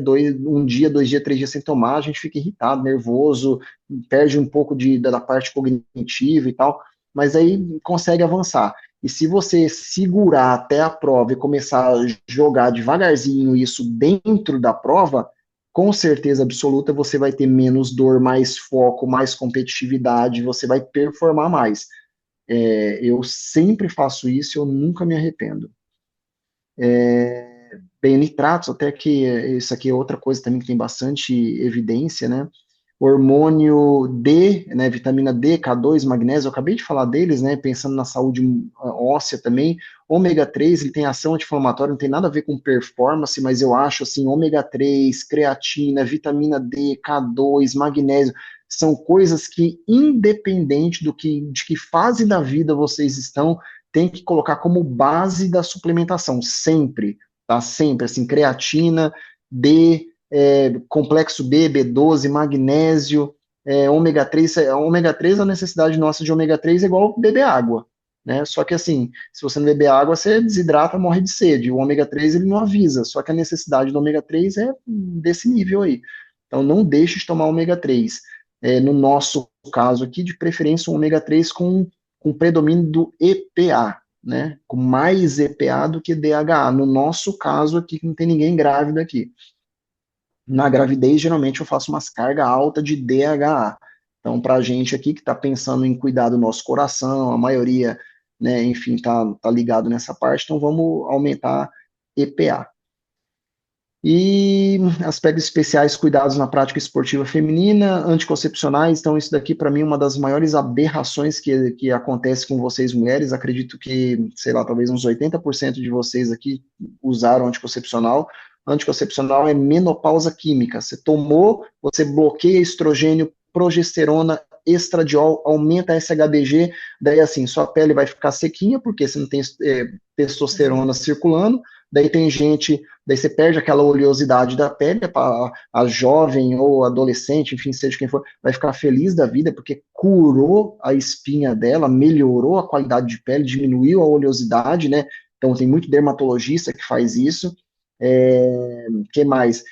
um dia, 2 dias, 3 dias sem tomar, a gente fica irritado, nervoso, perde um pouco da parte cognitiva e tal, mas aí consegue avançar. E se você segurar até a prova e começar a jogar devagarzinho isso dentro da prova, com certeza absoluta você vai ter menos dor, mais foco, mais competitividade, você vai performar mais. Eu sempre faço isso, eu nunca me arrependo. Bem, nitratos, até que isso aqui é outra coisa também que tem bastante evidência, né? Hormônio D, né, vitamina D, K2, magnésio, eu acabei de falar deles, né, pensando na saúde óssea também. Ômega 3, ele tem ação anti-inflamatória, não tem nada a ver com performance, mas eu acho assim, ômega 3, creatina, vitamina D, K2, magnésio, são coisas que, independente de que fase da vida vocês estão, tem que colocar como base da suplementação, sempre, tá? Sempre, assim, creatina, D, complexo B, B12, magnésio, ômega 3, ômega 3, a necessidade nossa de ômega 3 é igual beber água, né? Só que assim, se você não beber água, você desidrata, morre de sede. O ômega 3 ele não avisa, só que a necessidade do ômega 3 é desse nível aí. Então não deixe de tomar ômega 3. No nosso caso aqui, de preferência, um ômega 3 com predomínio do EPA, né? Com mais EPA do que DHA. No nosso caso aqui, que não tem ninguém grávido aqui. Na gravidez, geralmente eu faço umas cargas altas de DHA. Então, para a gente aqui que está pensando em cuidar do nosso coração, a maioria, né, enfim, tá ligado nessa parte, então vamos aumentar EPA. E aspectos especiais, cuidados na prática esportiva feminina, anticoncepcionais, então isso daqui para mim é uma das maiores aberrações que acontece com vocês mulheres, acredito que, sei lá, talvez uns 80% de vocês aqui usaram anticoncepcional. Anticoncepcional é menopausa química, você tomou, você bloqueia estrogênio, progesterona, estradiol, aumenta a SHBG, daí assim, sua pele vai ficar sequinha, porque você não tem testosterona circulando, daí tem gente, daí você perde aquela oleosidade da pele, a jovem ou adolescente, enfim, seja quem for, vai ficar feliz da vida, porque curou a espinha dela, melhorou a qualidade de pele, diminuiu a oleosidade, né? Então tem muito dermatologista que faz isso. Que mais?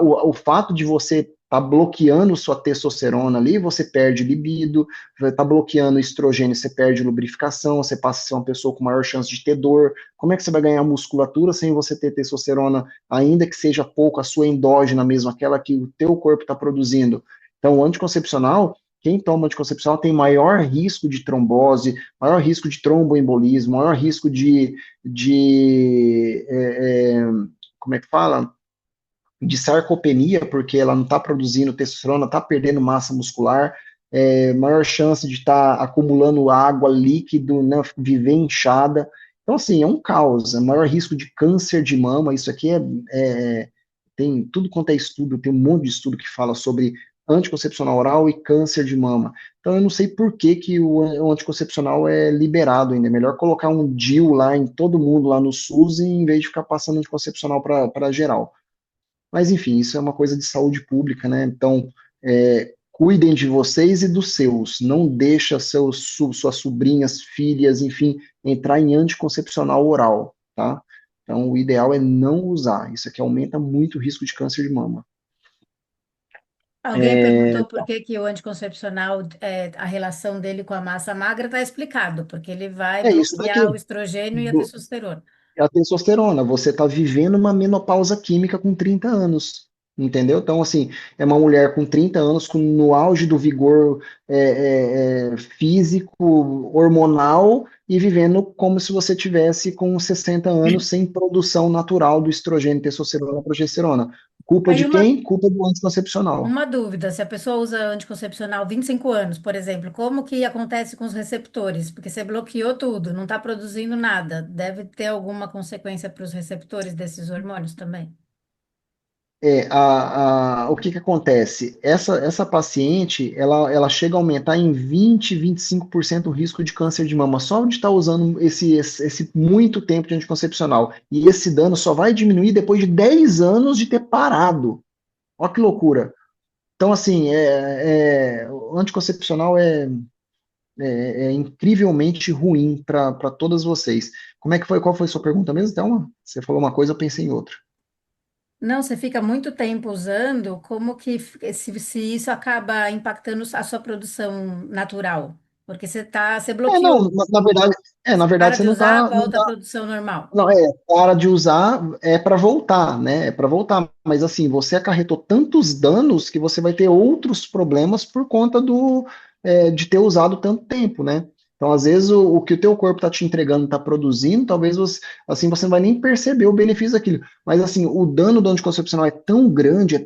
O fato de você tá bloqueando sua testosterona ali, você perde libido, tá bloqueando estrogênio, você perde lubrificação, você passa a ser uma pessoa com maior chance de ter dor. Como é que você vai ganhar musculatura sem você ter testosterona, ainda que seja pouco, a sua endógena mesmo, aquela que o teu corpo está produzindo? Então, o anticoncepcional, quem toma anticoncepcional tem maior risco de trombose, maior risco de tromboembolismo, maior risco como é que fala? De sarcopenia, porque ela não está produzindo testosterona, está perdendo massa muscular, maior chance de estar acumulando água, líquido, né, viver inchada. Então, assim, é um caos, é maior risco de câncer de mama, isso aqui tem tudo quanto é estudo, tem um monte de estudo que fala sobre anticoncepcional oral e câncer de mama. Então, eu não sei por que, que o anticoncepcional é liberado ainda. É melhor colocar um DIU lá em todo mundo, lá no SUS, em vez de ficar passando anticoncepcional para geral. Mas, enfim, isso é uma coisa de saúde pública, né? Então, cuidem de vocês e dos seus. Não deixa suas sobrinhas, filhas, enfim, entrar em anticoncepcional oral, tá? Então, o ideal é não usar. Isso aqui aumenta muito o risco de câncer de mama. Alguém perguntou por que que o anticoncepcional, a relação dele com a massa magra está explicado, porque ele vai É isso bloquear o daqui. estrogênio e a testosterona. É a testosterona. Você está vivendo uma menopausa química com 30 anos. Entendeu? Então, assim, é uma mulher com 30 anos, no auge do vigor físico, hormonal, e vivendo como se você tivesse com 60 anos sem produção natural do estrogênio, testosterona, progesterona. Culpa Aí de quem? Culpa do anticoncepcional. uma dúvida, se a pessoa usa anticoncepcional 25 anos, por exemplo, como que acontece com os receptores? Porque você bloqueou tudo, não está produzindo nada. Deve ter alguma consequência para os receptores desses hormônios também? O que que acontece? Essa paciente, ela chega a aumentar em 25% o risco de câncer de mama, só de estar usando esse muito tempo de anticoncepcional. E esse dano só vai diminuir depois de 10 anos de ter parado. Olha que loucura. Então, assim, o anticoncepcional é incrivelmente ruim para todas vocês. Como é que foi? Qual foi a sua pergunta mesmo, Thelma? Você falou uma coisa, eu pensei em outra. Não, você fica muito tempo usando, como que se isso acaba impactando a sua produção natural? Porque você Não, bloqueou, na verdade para você de não usar, está. volta à produção normal. Não, para de usar é para voltar, né? É para voltar. Mas assim, você acarretou tantos danos que você vai ter outros problemas por conta de ter usado tanto tempo, né? Então, às vezes, o que o teu corpo está te entregando, está produzindo, talvez assim, você não vai nem perceber o benefício daquilo. Mas assim, o dano do anticoncepcional é tão grande,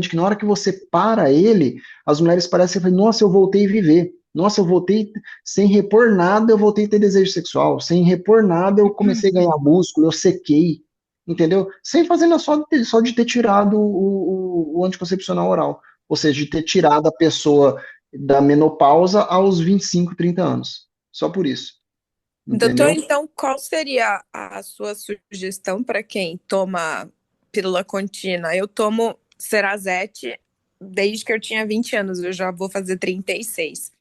que na hora que você para ele, as mulheres parecem que nossa, eu voltei a viver. Nossa, eu voltei sem repor nada, eu voltei a ter desejo sexual. Sem repor nada, eu comecei a ganhar músculo, eu sequei, entendeu? Sem fazer nada, só de ter tirado o anticoncepcional oral. Ou seja, de ter tirado a pessoa da menopausa aos 25, 30 anos. Só por isso, Doutor, entendeu? então qual seria a sua sugestão para quem toma pílula contínua? Eu tomo Cerazete desde que eu tinha 20 anos, eu já vou fazer 36.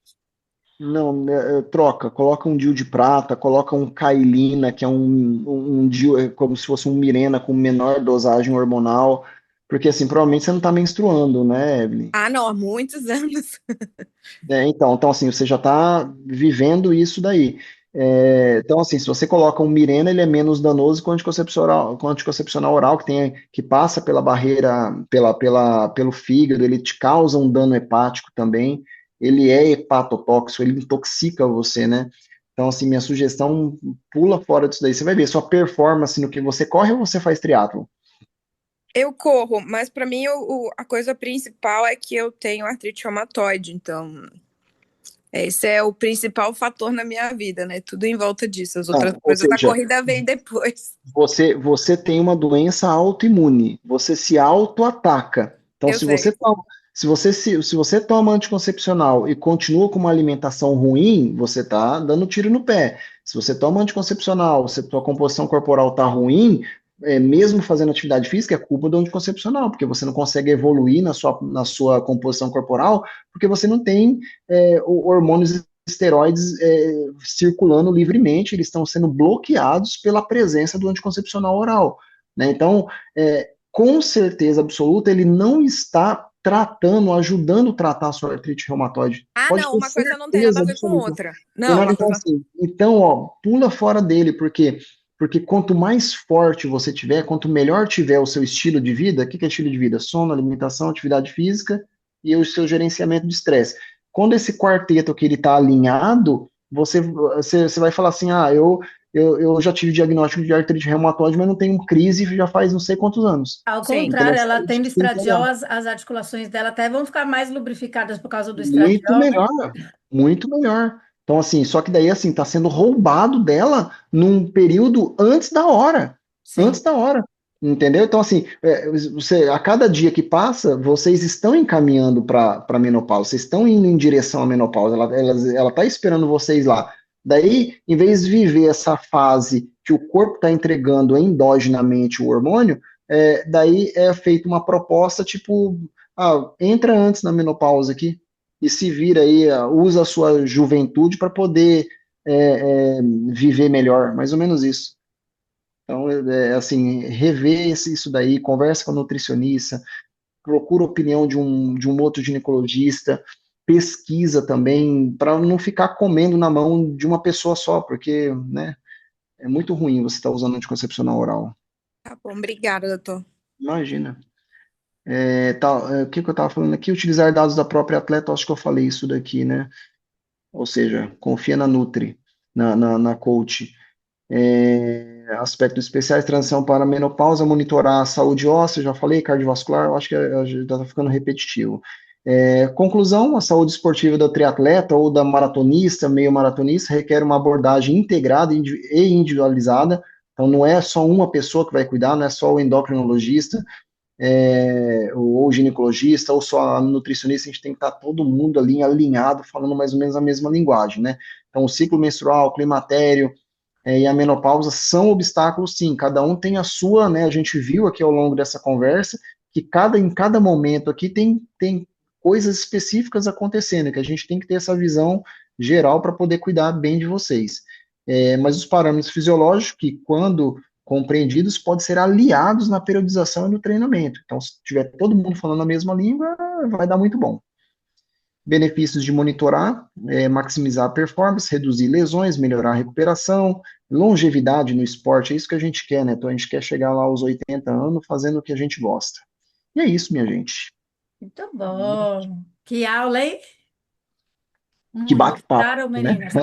Não, troca, coloca um DIU de prata, coloca um Cailina, que é um DIU, como se fosse um Mirena com menor dosagem hormonal, porque assim, provavelmente você não está menstruando, né, Evelyn? Ah, não, há muitos anos. Então, assim, você já está vivendo isso daí. Então, assim, se você coloca um Mirena, ele é menos danoso que o anticoncepcional oral, que passa pela barreira, pelo fígado, ele te causa um dano hepático também, ele é hepatotóxico, ele intoxica você, né? Então, assim, minha sugestão, pula fora disso daí. Você vai ver sua performance no que você corre ou você faz triatlo? Eu corro, mas para mim a coisa principal é que eu tenho artrite reumatoide, então esse é o principal fator na minha vida, né? Tudo em volta disso. As outras Ou coisas da seja, corrida vêm depois. você tem uma doença autoimune, você se autoataca. Então, Eu sei. se você toma anticoncepcional e continua com uma alimentação ruim, você está dando tiro no pé. Se você toma anticoncepcional, se a sua composição corporal está ruim, mesmo fazendo atividade física, é culpa do anticoncepcional, porque você não consegue evoluir na sua composição corporal, porque você não tem hormônios esteroides circulando livremente, eles estão sendo bloqueados pela presença do anticoncepcional oral, né? Então, com certeza absoluta, ele não está ajudando a tratar a sua artrite reumatoide. Ah, Pode não, ter uma coisa não tem nada certeza a ver com absoluta. outra. Tem Não, nada, uma então, coisa. assim, ó, pula fora dele, porque quanto mais forte você tiver, quanto melhor tiver o seu estilo de vida, o que é estilo de vida? Sono, alimentação, atividade física e o seu gerenciamento de estresse. Quando esse quarteto que ele está alinhado, você vai falar assim, eu já tive diagnóstico de artrite reumatoide, mas não tenho crise já faz não sei quantos anos. Ao Sim. contrário, Entendeu? ela tendo Isso tem que estradiol, olhar. as articulações dela até vão ficar mais lubrificadas por causa do Muito estradiol, né? melhor, muito melhor. Então, assim, só que daí, assim, tá sendo roubado dela num período antes da hora. Sim. Antes da hora. Entendeu? Então, assim, a cada dia que passa, vocês estão encaminhando para a menopausa, vocês estão indo em direção à menopausa, ela tá esperando vocês lá. Daí, em vez de viver essa fase que o corpo está entregando endogenamente o hormônio, daí é feita uma proposta tipo, entra antes na menopausa aqui e se vira aí, usa a sua juventude para poder viver melhor, mais ou menos isso. Então, assim, rever isso daí, conversa com a nutricionista, procura a opinião de um outro ginecologista, pesquisa também, para não ficar comendo na mão de uma pessoa só, porque, né, é muito ruim você estar usando anticoncepcional oral. Tá bom, obrigada, doutor. Imagina. O que que eu estava falando aqui? Utilizar dados da própria atleta, acho que eu falei isso daqui, né? Ou seja, confia na Nutri, na coach. Aspectos especiais, transição para a menopausa, monitorar a saúde óssea, já falei, cardiovascular, eu acho que já está ficando repetitivo. Conclusão, a saúde esportiva do triatleta ou da maratonista, meio maratonista, requer uma abordagem integrada e individualizada, então não é só uma pessoa que vai cuidar, não é só o endocrinologista, ou o ginecologista, ou só a nutricionista, a gente tem que estar todo mundo ali alinhado, falando mais ou menos a mesma linguagem, né? Então, o ciclo menstrual, o climatério, e a menopausa são obstáculos, sim, cada um tem a sua, né, a gente viu aqui ao longo dessa conversa, que em cada momento aqui tem coisas específicas acontecendo, que a gente tem que ter essa visão geral para poder cuidar bem de vocês. Mas os parâmetros fisiológicos, que quando compreendidos, podem ser aliados na periodização e no treinamento. Então, se tiver todo mundo falando a mesma língua, vai dar muito bom. Benefícios de monitorar, maximizar a performance, reduzir lesões, melhorar a recuperação, longevidade no esporte, é isso que a gente quer, né? Então a gente quer chegar lá aos 80 anos fazendo o que a gente gosta. E é isso, minha gente. Muito bom. Que aula, hein? Que bate-papo, Gostaram, né? meninas?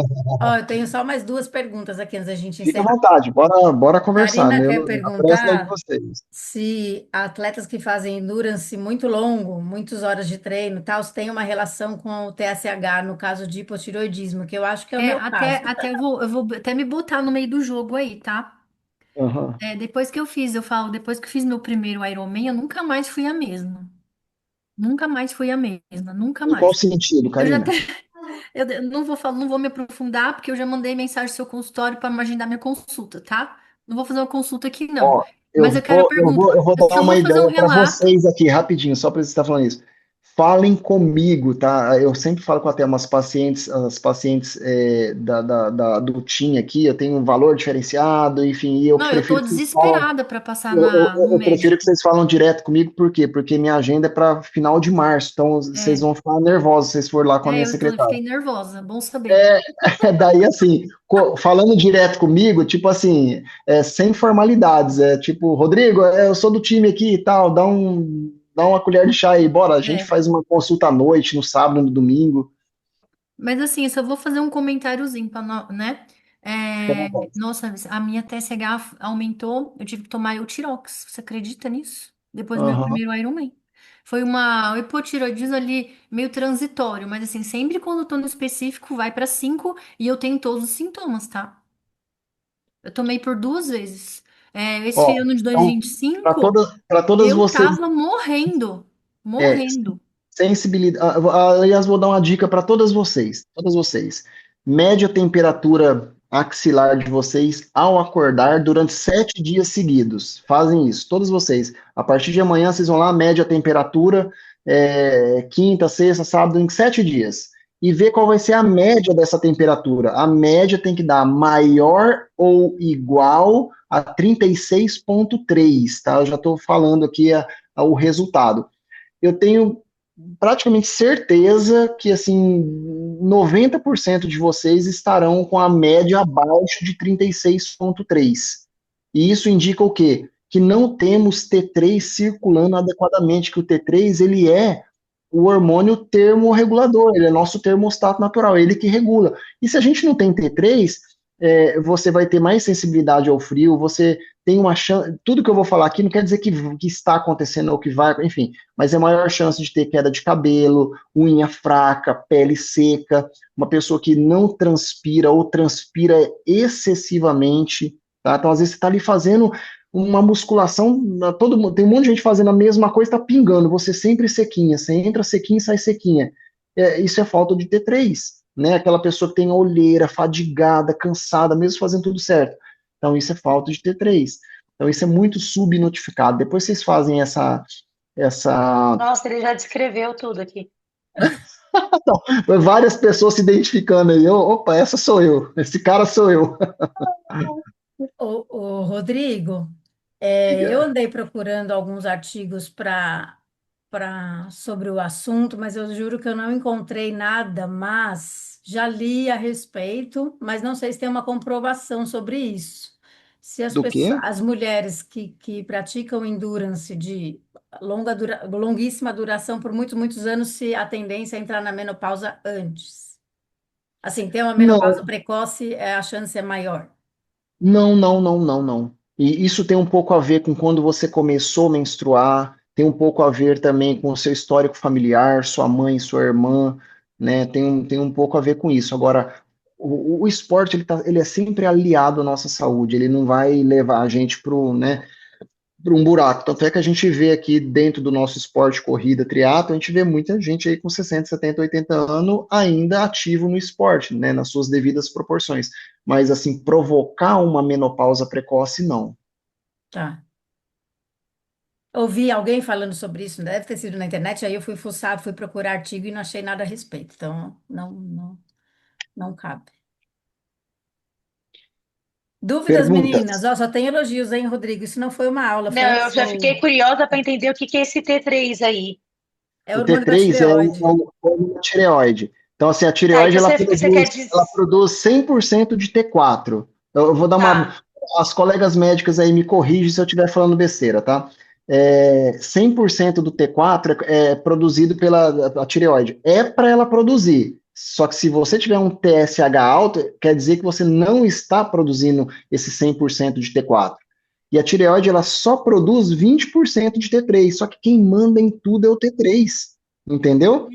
Ó, eu tenho só mais duas perguntas aqui antes da gente Fica à encerrar. vontade, bora conversar, Karina né? quer A pressa é de perguntar vocês. se atletas que fazem endurance muito longo, muitas horas de treino, e tal, se tem uma relação com o TSH no caso de hipotireoidismo, que eu acho que é o meu caso. Até eu vou até me botar no meio do jogo aí, tá? Aham. Depois que eu fiz, eu falo, depois que eu fiz meu primeiro Ironman, eu nunca mais fui a mesma. Nunca mais fui a mesma, nunca Em qual mais. sentido, Eu já até, Karina? eu não vou falar, não vou me aprofundar, porque eu já mandei mensagem no seu consultório para agendar minha consulta, tá? Não vou fazer uma consulta aqui, não. Ó, Mas eu quero a pergunta. eu vou Eu dar só uma vou fazer um ideia para relato. vocês aqui, rapidinho, só para você estar falando isso. Falem comigo, tá? Eu sempre falo com até umas pacientes, as pacientes do TIM aqui, eu tenho um valor diferenciado, enfim, e eu Não, eu tô prefiro que vocês falam, desesperada para passar eu, eu- no eu prefiro que médico. vocês falam direto comigo, por quê? Porque minha agenda é para final de março, então vocês É, vão ficar nervosos se vocês forem lá com a minha eu secretária. fiquei nervosa. Bom saber. Daí, assim, falando direto comigo, tipo assim, sem formalidades, tipo, Rodrigo, eu sou do time aqui e tal, dá uma colher de chá aí, bora, a gente É. faz uma consulta à noite, no sábado, no domingo. Mas assim, eu só vou fazer um comentáriozinho, né? Fica à vontade. Nossa, a minha TSH aumentou, eu tive que tomar Eutirox. Você acredita nisso? Depois do meu Aham. primeiro Ironman. Foi um hipotireoidismo ali meio transitório, mas assim, sempre quando eu tô no específico, vai pra 5 e eu tenho todos os sintomas, tá? Eu tomei por duas vezes. Esse Ó, ano de então,2025, para todas eu vocês, tava morrendo, é, morrendo. sensibilidade. Aliás, vou dar uma dica para todas vocês. Todas vocês. Mede a temperatura axilar de vocês ao acordar durante 7 dias seguidos. Fazem isso, todos vocês. A partir de amanhã, vocês vão lá, mede a temperatura, quinta, sexta, sábado, em 7 dias. E vê qual vai ser a média dessa temperatura. A média tem que dar maior ou igual a 36,3, tá? Eu já estou falando aqui o resultado. Eu tenho praticamente certeza que, assim, 90% de vocês estarão com a média abaixo de 36,3. E isso indica o quê? Que não temos T3 circulando adequadamente, que o T3, ele é o hormônio termorregulador, ele é nosso termostato natural, ele que regula. E se a gente não tem T3, você vai ter mais sensibilidade ao frio, você tem uma chance, tudo que eu vou falar aqui não quer dizer que está acontecendo ou que vai, enfim, mas é maior chance de ter queda de cabelo, unha fraca, pele seca, uma pessoa que não transpira ou transpira excessivamente, tá? Então, às vezes, você está ali fazendo uma musculação, tem um monte de gente fazendo a mesma coisa, está pingando, você sempre sequinha, você entra sequinha e sai sequinha. Isso é falta de T3, né? Aquela pessoa que tem olheira, fadigada, cansada, mesmo fazendo tudo certo. Então, isso é falta de T3. Então, isso é muito subnotificado. Depois vocês fazem essa. Nossa, ele já descreveu tudo aqui. Várias pessoas se identificando aí. Opa, essa sou eu. Esse cara sou eu. Rodrigo, eu Diga. andei procurando alguns artigos para sobre o assunto, mas eu juro que eu não encontrei nada, mas já li a respeito, mas não sei se tem uma comprovação sobre isso. Se as Do pessoas, quê? as mulheres que praticam endurance de longuíssima duração por muitos, muitos anos, se a tendência é entrar na menopausa antes. Assim, ter uma menopausa Não, precoce, a chance é maior. não, não, não, não, não. E isso tem um pouco a ver com quando você começou a menstruar, tem um pouco a ver também com o seu histórico familiar, sua mãe, sua irmã, né? Tem um pouco a ver com isso. Agora, o esporte ele é sempre aliado à nossa saúde, ele não vai levar a gente para né, para um buraco. Tanto é que a gente vê aqui dentro do nosso esporte, corrida, triatlo, a gente vê muita gente aí com 60, 70, 80 anos ainda ativo no esporte, né, nas suas devidas proporções. Mas, assim, provocar uma menopausa precoce, não. Tá. Ouvi alguém falando sobre isso, deve ter sido na internet, aí eu fui fuçar, fui procurar artigo e não achei nada a respeito. Então, não cabe. Dúvidas, meninas? Perguntas. Ó, só tem elogios, hein, Rodrigo? Isso não foi uma aula, foi um Não, eu já fiquei show. curiosa para entender o que que é esse T3 aí. É o O hormônio da T3 é tireoide. o hormônio da tireoide. Então, assim, a Tá, tireoide, então você quer ela dizer. produz 100% de T4. Eu vou dar uma... Tá, As colegas médicas aí me corrigem se eu estiver falando besteira, tá? 100% do T4 é produzido pela a tireoide. É para ela produzir. Só que se você tiver um TSH alto, quer dizer que você não está produzindo esse 100% de T4. E a tireoide, ela só produz 20% de T3, só que quem manda em tudo é o T3, entendeu?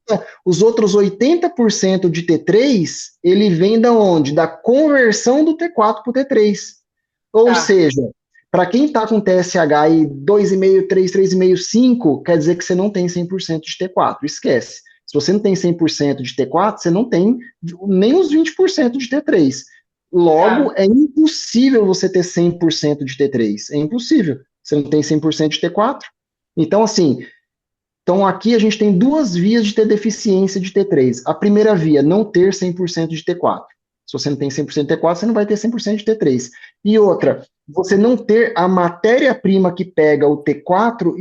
tá, Os outros 80% de T3, ele vem da onde? Da conversão do T4 para o T3. Ou tá. seja, para quem está com TSH aí 2,5, 3, 3,5, 5, quer dizer que você não tem 100% de T4, esquece. Se você não tem 100% de T4, você não tem nem os 20% de T3. Logo, Tá. é impossível você ter 100% de T3. É impossível. Você não tem 100% de T4. Então, assim, então aqui a gente tem duas vias de ter deficiência de T3. A primeira via, não ter 100% de T4. Se você não tem 100% de T4, você não vai ter 100% de T3. E outra, você não ter a matéria-prima que pega o T4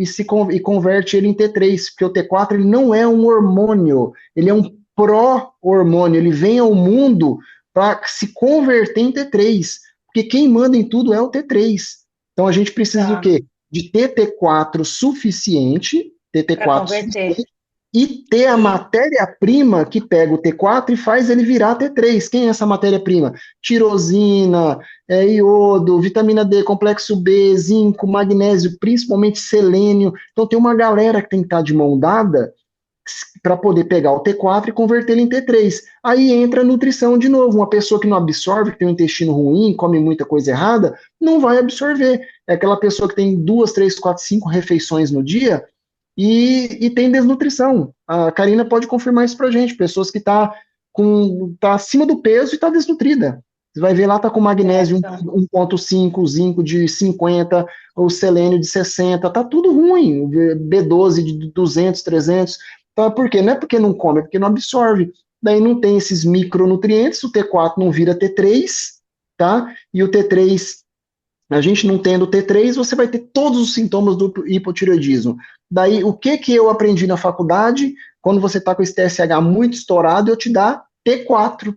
e converte ele em T3, porque o T4 ele não é um hormônio, ele é um pró-hormônio, ele vem ao mundo para se converter em T3, porque quem manda em tudo é o T3. Então a gente precisa do Tá. quê? De ter T4 suficiente, Para TT4 converter. suficiente, e ter a E matéria-prima que pega o T4 e faz ele virar T3. Quem é essa matéria-prima? Tirosina, iodo, vitamina D, complexo B, zinco, magnésio, principalmente selênio. Então tem uma galera que tem que estar de mão dada para poder pegar o T4 e converter ele em T3. Aí entra a nutrição de novo. Uma pessoa que não absorve, que tem um intestino ruim, come muita coisa errada, não vai absorver. É aquela pessoa que tem 2, 3, 4, 5 refeições no dia e tem desnutrição. A Karina pode confirmar isso pra gente. Pessoas que tá acima do peso e tá desnutrida. Você vai ver lá, tá com magnésio certo. 1,5, zinco de 50, o selênio de 60, tá tudo ruim. B12 de 200, 300. Então, por quê? Não é porque não come, é porque não absorve. Daí não tem esses micronutrientes, o T4 não vira T3, tá? E o T3, a gente não tendo T3, você vai ter todos os sintomas do hipotireoidismo. Daí, o que eu aprendi na faculdade? Quando você está com esse TSH muito estourado, eu te dá T4.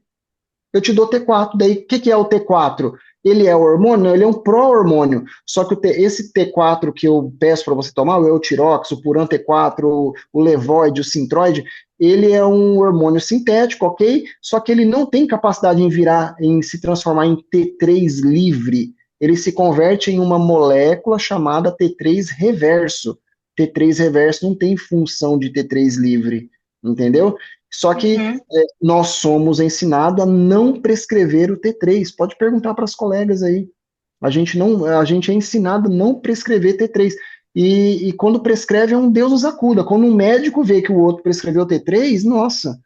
Eu te dou T4. Daí, o que é o T4? Ele é hormônio? Não, ele é um pró-hormônio. Só que esse T4 que eu peço para você tomar, o Eutirox, o Puran T4, o Levoide, o Sintroid, ele é um hormônio sintético, ok? Só que ele não tem capacidade em se transformar em T3 livre. Ele se converte em uma molécula chamada T3 reverso. T3 reverso não tem função de T3 livre, entendeu? Só que Uhum. nós somos ensinados a não prescrever o T3. Pode perguntar para as colegas aí. A gente é ensinado a não prescrever T3. E quando prescreve é um Deus nos acuda. Quando um médico vê que o outro prescreveu T3, nossa,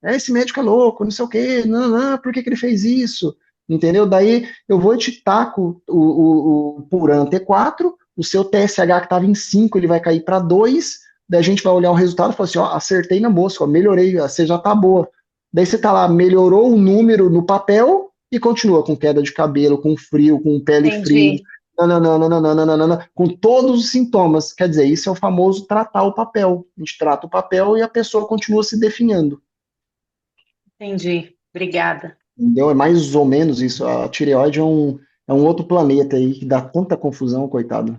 esse médico é louco, não sei o quê, não, por que ele fez isso? Entendeu? Daí eu vou e te taco o Puran T4, o seu TSH que estava em 5, ele vai cair para 2, daí a gente vai olhar o resultado e falar assim, ó, acertei na mosca, ó, melhorei, você já tá boa. Daí você tá lá, melhorou o número no papel e continua com queda de cabelo, com frio, com pele fria. Entendi. Não, não, não, não, não, não, não, não, não, não, com todos os sintomas. Quer dizer, isso é o famoso tratar o papel. A gente trata o papel e a pessoa continua se definhando. Entendi. Obrigada. Entendeu? É mais ou menos isso. A tireoide é um outro planeta aí que dá tanta confusão, coitado.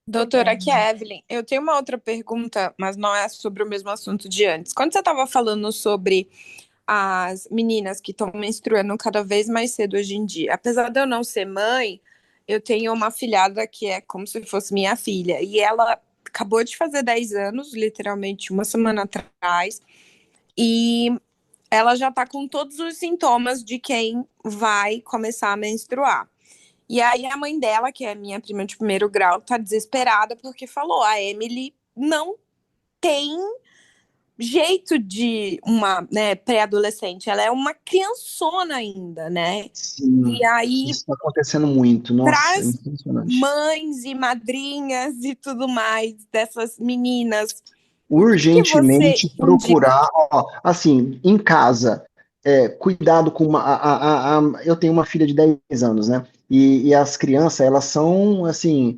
Doutora, aqui é a Evelyn. Eu tenho uma outra pergunta, mas não é sobre o mesmo assunto de antes. Quando você estava falando sobre as meninas que estão menstruando cada vez mais cedo hoje em dia, apesar de eu não ser mãe, eu tenho uma filhada que é como se fosse minha filha, e ela acabou de fazer 10 anos, literalmente uma semana atrás, e ela já tá com todos os sintomas de quem vai começar a menstruar. E aí a mãe dela, que é minha prima de primeiro grau, tá desesperada porque falou: a Emily não tem jeito de uma, né, pré-adolescente, ela é uma criançona ainda, né? Sim, E aí, isso está acontecendo muito. para Nossa, é as impressionante. mães e madrinhas e tudo mais dessas meninas, o que você Urgentemente indica? procurar, ó, assim, em casa, cuidado com eu tenho uma filha de 10 anos, né? E as crianças, elas são, assim,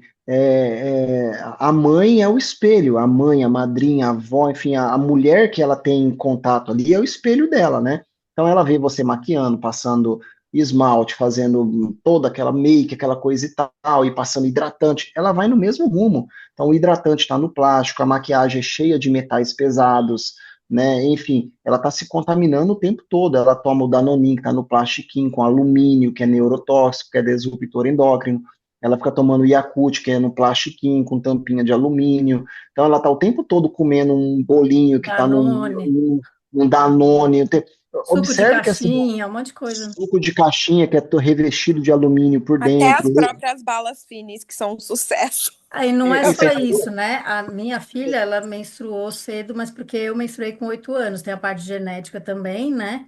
a mãe é o espelho, a mãe, a madrinha, a avó, enfim, a mulher que ela tem contato ali é o espelho dela, né? Então ela vê você maquiando, passando esmalte, fazendo toda aquela make, aquela coisa e tal, e passando hidratante, ela vai no mesmo rumo. Então, o hidratante está no plástico, a maquiagem é cheia de metais pesados, né? Enfim, ela está se contaminando o tempo todo. Ela toma o Danonin, que está no plastiquinho, com alumínio, que é neurotóxico, que é disruptor endócrino. Ela fica tomando Yakult, que é no plastiquinho, com tampinha de alumínio. Então, ela está o tempo todo comendo um bolinho que está Danone, num Danone. suco de Observe que assim, caixinha, um monte de coisa. suco de caixinha que é revestido de alumínio por Até as dentro. próprias balas finis, que são um sucesso. Aí não é Esse só isso, né? A minha filha, ela menstruou cedo, mas porque eu menstruei com 8 anos, tem a parte genética também, né?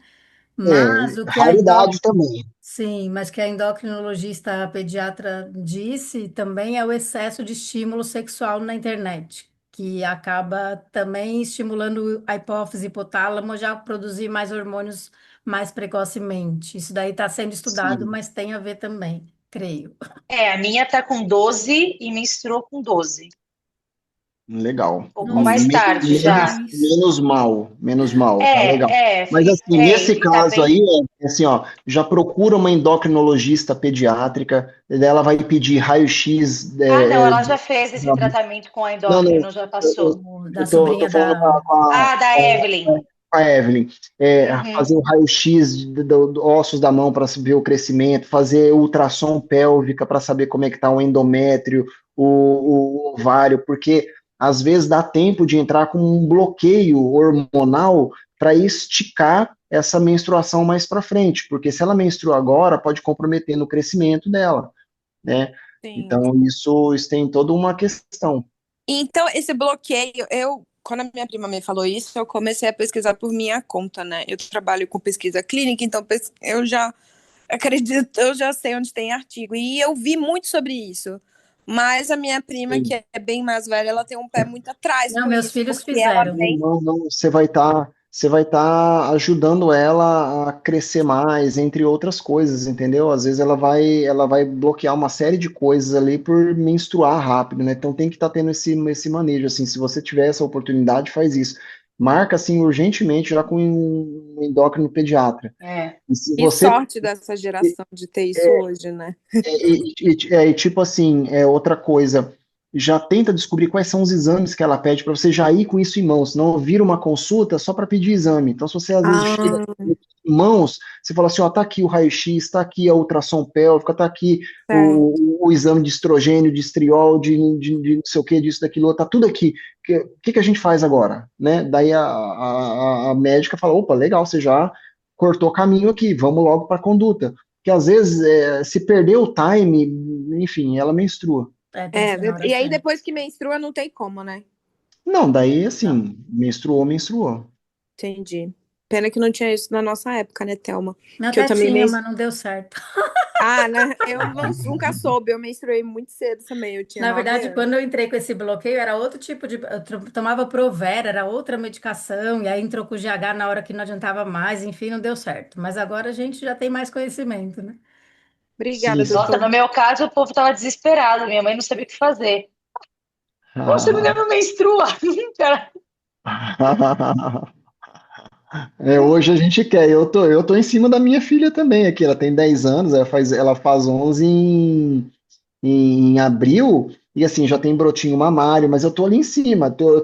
Mas o que a raridade também. sim, mas que a endocrinologista pediatra disse também é o excesso de estímulo sexual na internet, que acaba também estimulando a hipófise e hipotálamo já a produzir mais hormônios mais precocemente. Isso daí está sendo estudado, Sim, mas tem a ver também, creio. A minha tá com 12 e menstruou com 12. legal. Um pouco Nossa, mais que tarde já. coincidência. Menos mal, tá legal. Mas assim, E nesse tá caso bem. aí, assim, ó, já procura uma endocrinologista pediátrica, ela vai pedir raio-x. Ah, não, ela já fez esse tratamento com a Não, não, endócrino, já passou. Da tô sobrinha falando da. Ah, da Evelyn. com a Evelyn, Uhum. fazer o raio-x do ossos da mão para ver o crescimento, fazer ultrassom pélvica para saber como é que está o endométrio, o ovário, porque às vezes dá tempo de entrar com um bloqueio hormonal para esticar essa menstruação mais para frente, porque se ela menstrua agora, pode comprometer no crescimento dela, né? Sim. Então, isso tem toda uma questão. Então, esse bloqueio, quando a minha prima me falou isso, eu comecei a pesquisar por minha conta, né? Eu trabalho com pesquisa clínica, então eu já acredito, eu já sei onde tem artigo. E eu vi muito sobre isso. Mas a minha prima, que é bem mais velha, ela tem um pé muito atrás Não, com meus isso, filhos porque ela fizeram. tem. Não, não, você vai estar ajudando ela a crescer mais, entre outras coisas, entendeu? Às vezes ela vai bloquear uma série de coisas ali por menstruar rápido, né? Então tem que estar tendo esse manejo, assim, se você tiver essa oportunidade, faz isso. Marca, assim, urgentemente já com um endócrino pediatra. É. E se Que você sorte dessa geração de ter isso hoje, né? tipo assim, outra coisa, já tenta descobrir quais são os exames que ela pede para você já ir com isso em mãos, senão vira uma consulta só para pedir exame. Então, se você às vezes chega Ah, em mãos, você fala assim, ó, tá aqui o raio-x, tá aqui a ultrassom pélvica, tá aqui certo. o exame de estrogênio, de estriol, de não sei o que, disso, daquilo, tá tudo aqui. O que a gente faz agora? Né? Daí a médica fala, opa, legal, você já cortou caminho aqui, vamos logo para a conduta. Porque às vezes, se perder o time, enfim, ela menstrua. É, tem que ser na hora E aí certa. depois que menstrua, não tem como, né? Não, daí Não, assim, menstruou, menstruou. Entendi. Pena que não tinha isso na nossa época, né, Thelma? não, Que eu até também tinha, menstruei. mas não deu certo. Ah, né? Nunca soube. Eu menstruei muito cedo também. Eu tinha Na 9 verdade, anos. quando eu entrei com esse bloqueio, era outro tipo de. Tomava Provera, era outra medicação, e aí entrou com o GH na hora que não adiantava mais, enfim, não deu certo. Mas agora a gente já tem mais conhecimento, né? Obrigada, Sim, sim. Nossa, doutor. no meu caso, o povo tava desesperado. Minha mãe não sabia o que fazer. Poxa, a menina não menstrua. Cara, Hoje a gente quer. Eu tô em cima da minha filha também aqui. Ela tem 10 anos, ela faz 11 em abril, e assim, já tem brotinho mamário, mas eu tô ali em cima, tô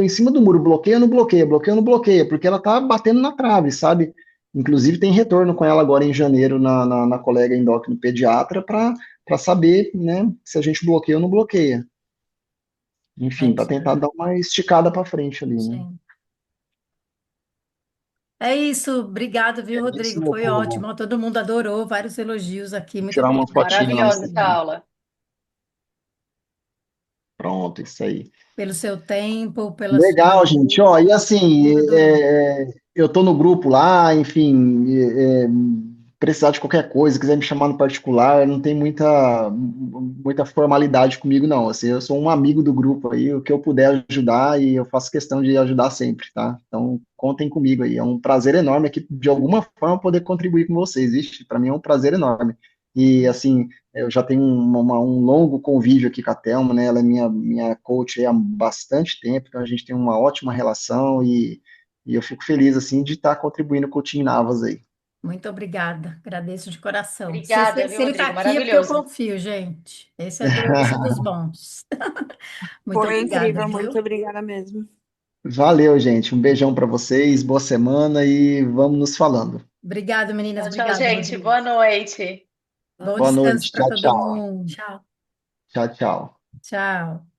em cima do muro, bloqueia, não bloqueia, bloqueia, não bloqueia, porque ela tá batendo na trave, sabe? Inclusive tem retorno com ela agora em janeiro na colega endócrino pediatra para saber, né, se a gente bloqueia ou não bloqueia. É Enfim, para isso tentar aí. dar uma esticada para frente ali, né? Sim. É isso. Obrigado, viu, Rodrigo? Belíssimo, Foi povo. ótimo. Todo mundo adorou. Vários elogios aqui. Muito Tirar uma obrigada, fotinha lá no viu? maravilhosa essa Instagram. aula. Pronto, isso aí. Pelo seu tempo, pela sua Legal, gente. Ó, e assim, ajuda. Adorei. eu tô no grupo lá, enfim, precisar de qualquer coisa, quiser me chamar no particular, não tem muita formalidade comigo, não. Assim, eu sou um amigo do grupo aí, o que eu puder ajudar e eu faço questão de ajudar sempre, tá? Então, contem comigo aí. É um prazer enorme aqui, de alguma forma, poder contribuir com vocês, vixe, para mim é um prazer enorme. E, assim, eu já tenho um longo convívio aqui com a Thelma, né? Ela é minha coach aí há bastante tempo, então a gente tem uma ótima relação e eu fico feliz, assim, de estar contribuindo com o Team Navas aí. Muito obrigada. Agradeço de coração. Se, Obrigada, se, viu, se ele está Rodrigo? aqui é porque eu Maravilhoso. confio, gente. Esse é dos bons. Muito Foi obrigada, incrível, muito viu? obrigada mesmo. Valeu, gente. Um beijão para vocês, boa semana e vamos nos falando. Obrigado, meninas. Tchau, tchau, Obrigado, gente. Rodrigo. Boa noite. Bom Boa descanso noite. para Tchau, todo tchau. mundo. Tchau. Tchau, tchau. Tchau.